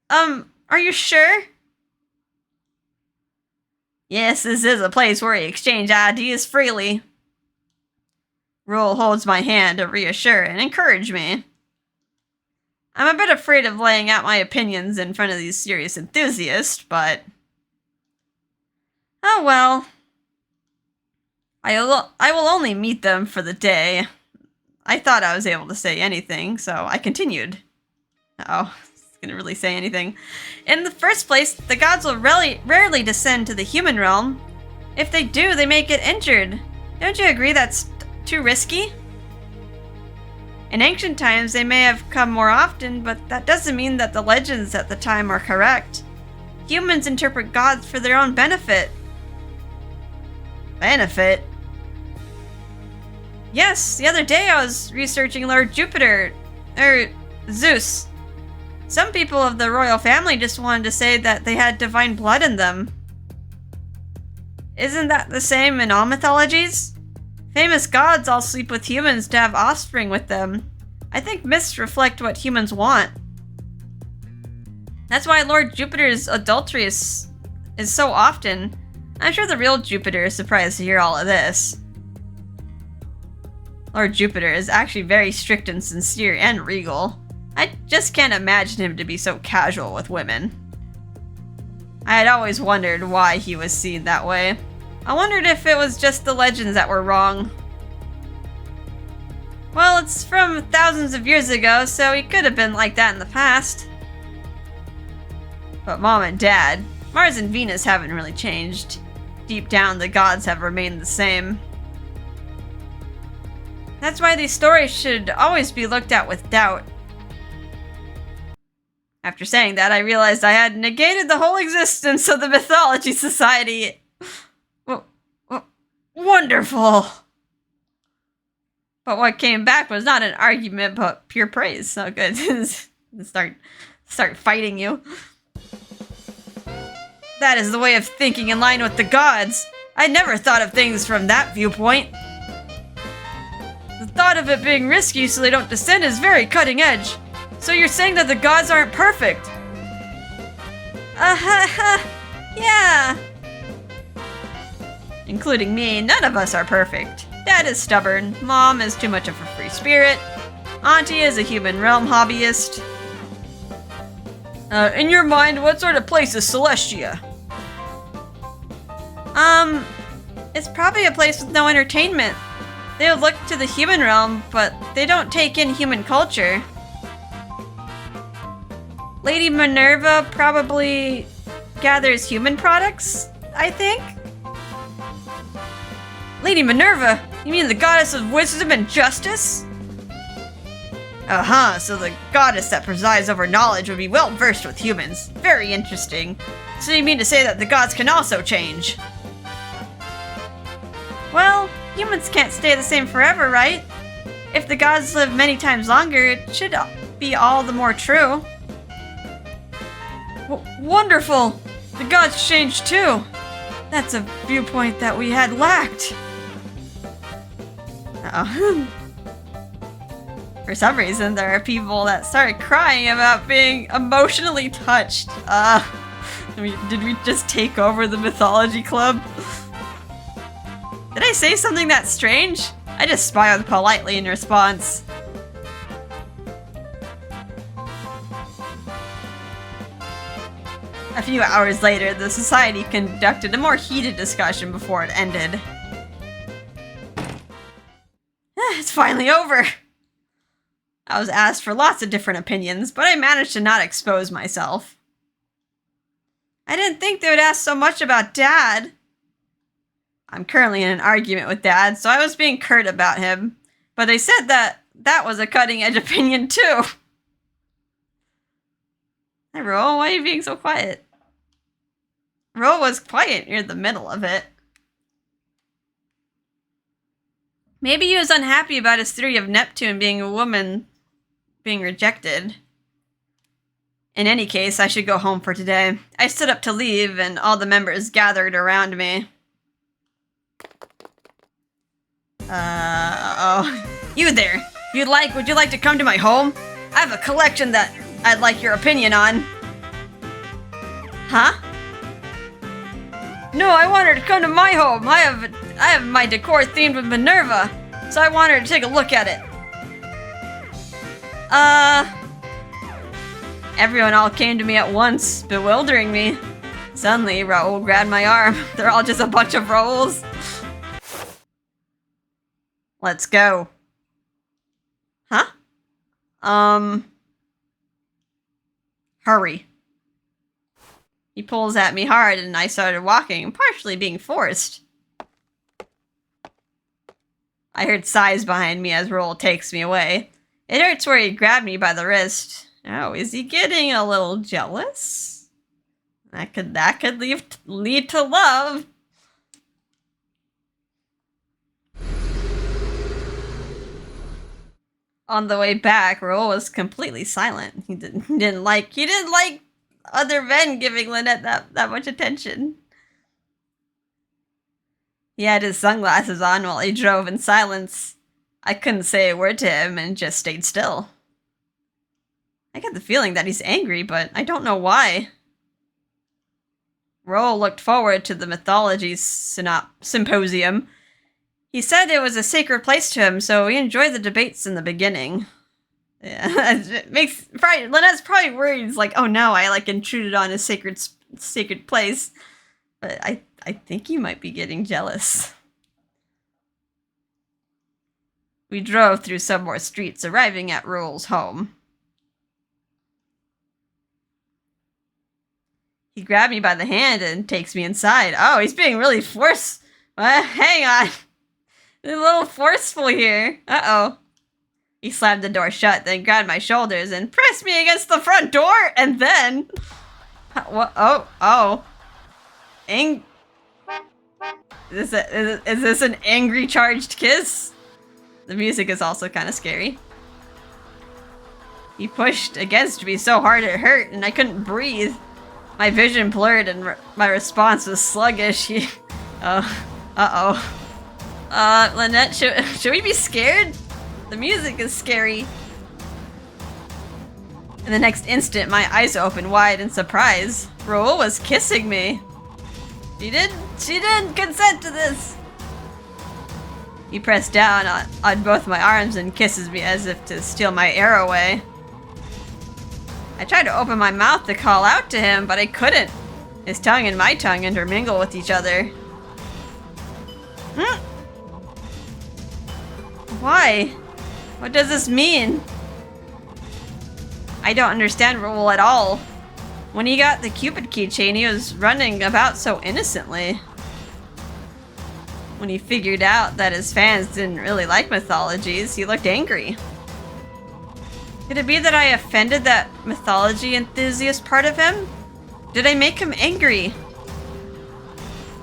Are you sure? Yes, this is a place where we exchange ideas freely. Raul holds my hand to reassure and encourage me. I'm a bit afraid of laying out my opinions in front of these serious enthusiasts, but... oh well. I will only meet them for the day. I thought I was able to say anything, so I continued. Uh-oh, it's gonna really say anything. In the first place, the gods will rarely descend to the human realm. If they do, they may get injured. Don't you agree that's too risky? In ancient times, they may have come more often, but that doesn't mean that the legends at the time are correct. Humans interpret gods for their own benefit. Benefit? Yes, the other day I was researching Lord Jupiter, Zeus. Some people of the royal family just wanted to say that they had divine blood in them. Isn't that the same in all mythologies? Famous gods all sleep with humans to have offspring with them. I think myths reflect what humans want. That's why Lord Jupiter's adultery is so often. I'm sure the real Jupiter is surprised to hear all of this. Lord Jupiter is actually very strict and sincere and regal. I just can't imagine him to be so casual with women. I had always wondered why he was seen that way. I wondered if it was just the legends that were wrong. Well, it's from thousands of years ago, so he could have been like that in the past. But Mom and Dad, Mars and Venus haven't really changed. Deep down, the gods have remained the same. That's why these stories should always be looked at with doubt. After saying that, I realized I had negated the whole existence of the Mythology Society. Wonderful! But what came back was not an argument, but pure praise. So good. Start fighting you. That is the way of thinking in line with the gods. I never thought of things from that viewpoint. The thought of it being risky so they don't descend is very cutting edge. So you're saying that the gods aren't perfect? Yeah. Including me, none of us are perfect. Dad is stubborn, Mom is too much of a free spirit, Auntie is a human realm hobbyist. In your mind, what sort of place is Celestia? It's probably a place with no entertainment. They would look to the human realm, but they don't take in human culture. Lady Minerva probably gathers human products, I think? Lady Minerva? You mean the goddess of wisdom and justice? Uh-huh, so the goddess that presides over knowledge would be well versed with humans. Very interesting. So you mean to say that the gods can also change? Well, humans can't stay the same forever, right? If the gods live many times longer, it should be all the more true. Wonderful! The gods change too! That's a viewpoint that we had lacked. Uh-oh. For some reason, there are people that started crying about being emotionally touched. Did we just take over the mythology club? Did I say something that strange? I just smiled politely in response. A few hours later, the society conducted a more heated discussion before it ended. It's finally over! I was asked for lots of different opinions, but I managed to not expose myself. I didn't think they would ask so much about Dad. I'm currently in an argument with Dad, so I was being curt about him. But they said that was a cutting-edge opinion, too. Hey, Raul, why are you being so quiet? Raul was quiet near the middle of it. Maybe he was unhappy about his theory of Neptune being a woman being rejected. In any case, I should go home for today. I stood up to leave, and all the members gathered around me. You there! Would you like to come to my home? I have a collection that I'd like your opinion on. Huh? No, I want her to come to my home. I have my decor themed with Minerva, so I want her to take a look at it. Everyone all came to me at once, bewildering me. Suddenly, Raul grabbed my arm. They're all just a bunch of Rauls. Let's go. Huh? Hurry. He pulls at me hard and I started walking, partially being forced. I heard sighs behind me as Raul takes me away. It hurts where he grabbed me by the wrist. Oh, is he getting a little jealous? That could lead to love. On the way back, Raul was completely silent. He didn't like other men giving Lynette that much attention. He had his sunglasses on while he drove in silence. I couldn't say a word to him and just stayed still. I get the feeling that he's angry, but I don't know why. Raul looked forward to the mythology symposium. He said it was a sacred place to him, so he enjoyed the debates in the beginning. Yeah, it makes Lynette's probably worried. He's like, oh no, I intruded on his sacred place. But I think he might be getting jealous. We drove through some more streets, arriving at Raul's home. He grabbed me by the hand and takes me inside. Oh, he's being really hang on. He's a little forceful here. Uh-oh. He slammed the door shut, then grabbed my shoulders and pressed me against the front door, and then... What? Oh. Is this an angry charged kiss? The music is also kind of scary. He pushed against me so hard it hurt, and I couldn't breathe. My vision blurred, and my response was sluggish. Lynette, should we be scared? The music is scary. In the next instant, my eyes opened wide in surprise. Raul was kissing me. She didn't consent to this. He pressed down on both my arms and kisses me as if to steal my air away. I tried to open my mouth to call out to him, but I couldn't. His tongue and my tongue intermingle with each other. Why? What does this mean? I don't understand Raul at all. When he got the Cupid keychain, he was running about so innocently. When he figured out that his fans didn't really like mythologies, he looked angry. Could it be that I offended that mythology enthusiast part of him? Did I make him angry?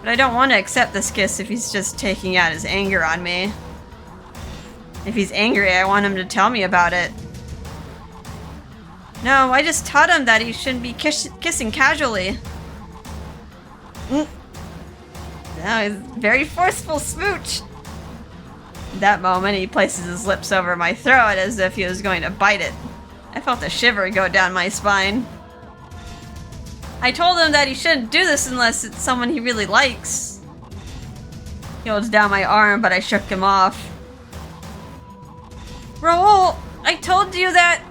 But I don't want to accept this kiss if he's just taking out his anger on me. If he's angry, I want him to tell me about it. No, I just taught him that he shouldn't be kissing casually. Now he's very forceful smooch. At that moment, he places his lips over my throat as if he was going to bite it. I felt a shiver go down my spine. I told him that he shouldn't do this unless it's someone he really likes. He holds down my arm, but I shook him off. Raul, I told you that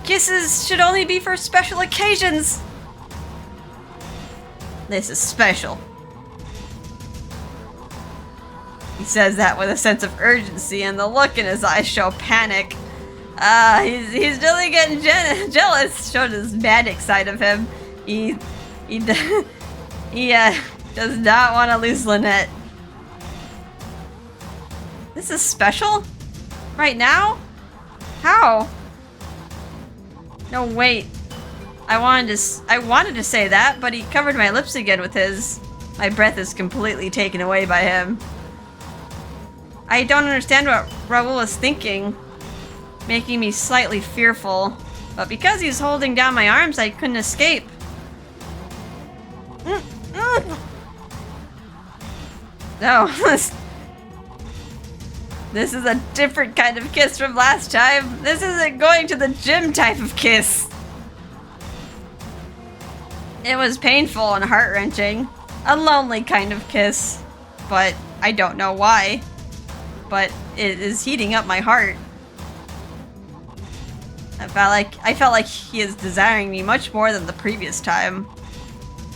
kisses should only be for special occasions. This is special. He says that with a sense of urgency, and the look in his eyes show panic. He's really getting jealous, showing his manic side of him. He does not want to lose Lynette. This is special? Right now? How? No, wait. I wanted to say that, but he covered my lips again with his. My breath is completely taken away by him. I don't understand what Raul is thinking, making me slightly fearful. But because he's holding down my arms, I couldn't escape. No, this is a different kind of kiss from last time. This isn't going to the gym type of kiss. It was painful and heart-wrenching. A lonely kind of kiss. But I don't know why. But it is heating up my heart. I felt like he is desiring me much more than the previous time.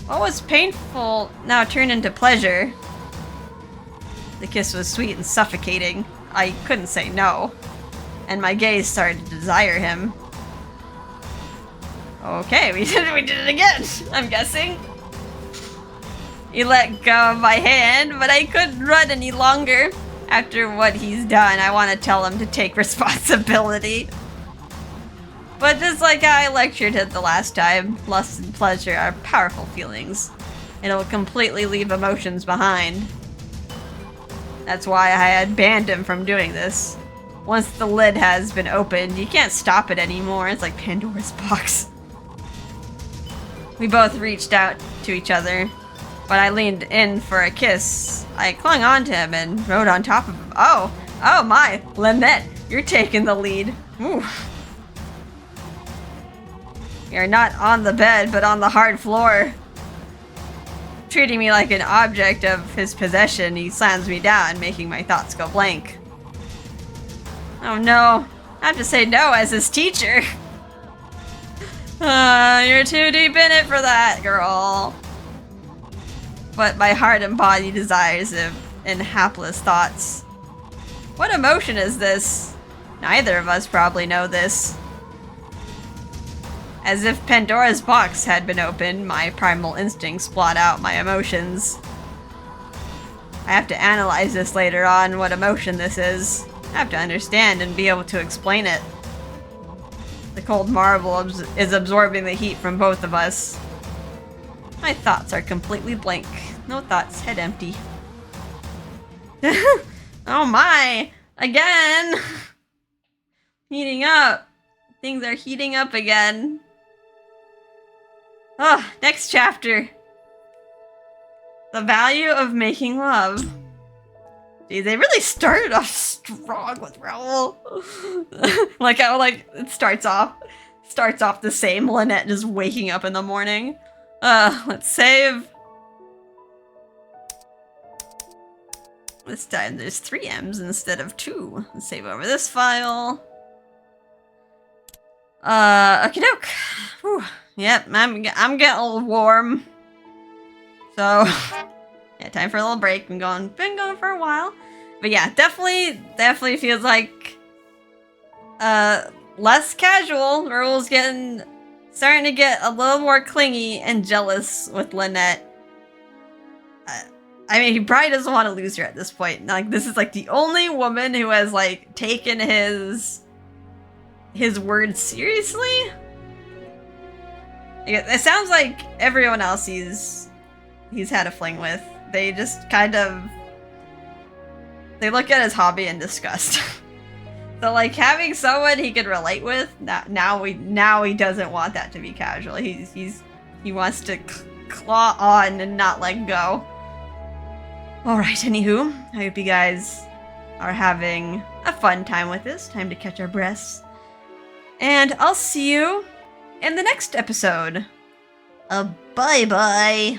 What was painful now turned into pleasure. The kiss was sweet and suffocating. I couldn't say no. And my gaze started to desire him. Okay, we did it again, I'm guessing. He let go of my hand, but I couldn't run any longer. After what he's done, I want to tell him to take responsibility. But just like how I lectured him the last time, lust and pleasure are powerful feelings. It'll completely leave emotions behind. That's why I had banned him from doing this. Once the lid has been opened, you can't stop it anymore. It's like Pandora's box. We both reached out to each other, but I leaned in for a kiss. I clung onto him and rode on top of him. Oh my, Lynette, you're taking the lead. Ooh. You're not on the bed, but on the hard floor. Treating me like an object of his possession, he slams me down, making my thoughts go blank. Oh no, I have to say no as his teacher. You're too deep in it for that, girl. But my heart and body desires him in hapless thoughts. What emotion is this? Neither of us probably know this. As if Pandora's box had been opened, my primal instincts blot out my emotions. I have to analyze this later on, what emotion this is. I have to understand and be able to explain it. The cold marble is absorbing the heat from both of us. My thoughts are completely blank. No thoughts, head empty. Oh my! Again! Heating up. Things are heating up again. Oh, next chapter. The value of making love. Gee, they really started off strong with Raul. Like how it starts off the same. Lynette just waking up in the morning. Let's save. This time there's 3 M's instead of 2. Let's save over this file. Okie doke. Whew. Yep, I'm getting a little warm. So, yeah, time for a little break. Been going for a while. But yeah, definitely feels like less casual. Raul's starting to get a little more clingy and jealous with Lynette. I mean, he probably doesn't want to lose her at this point. Like, this is like the only woman who has like taken his words seriously. It sounds like everyone else he's had a fling with, they just kind of, they look at his hobby in disgust. So like having someone he could relate with, now he doesn't want that to be casual. He wants to claw on and not let go. All right, anywho, I hope you guys are having a fun time with this. Time to catch our breaths. And I'll see you in the next episode. Bye-bye.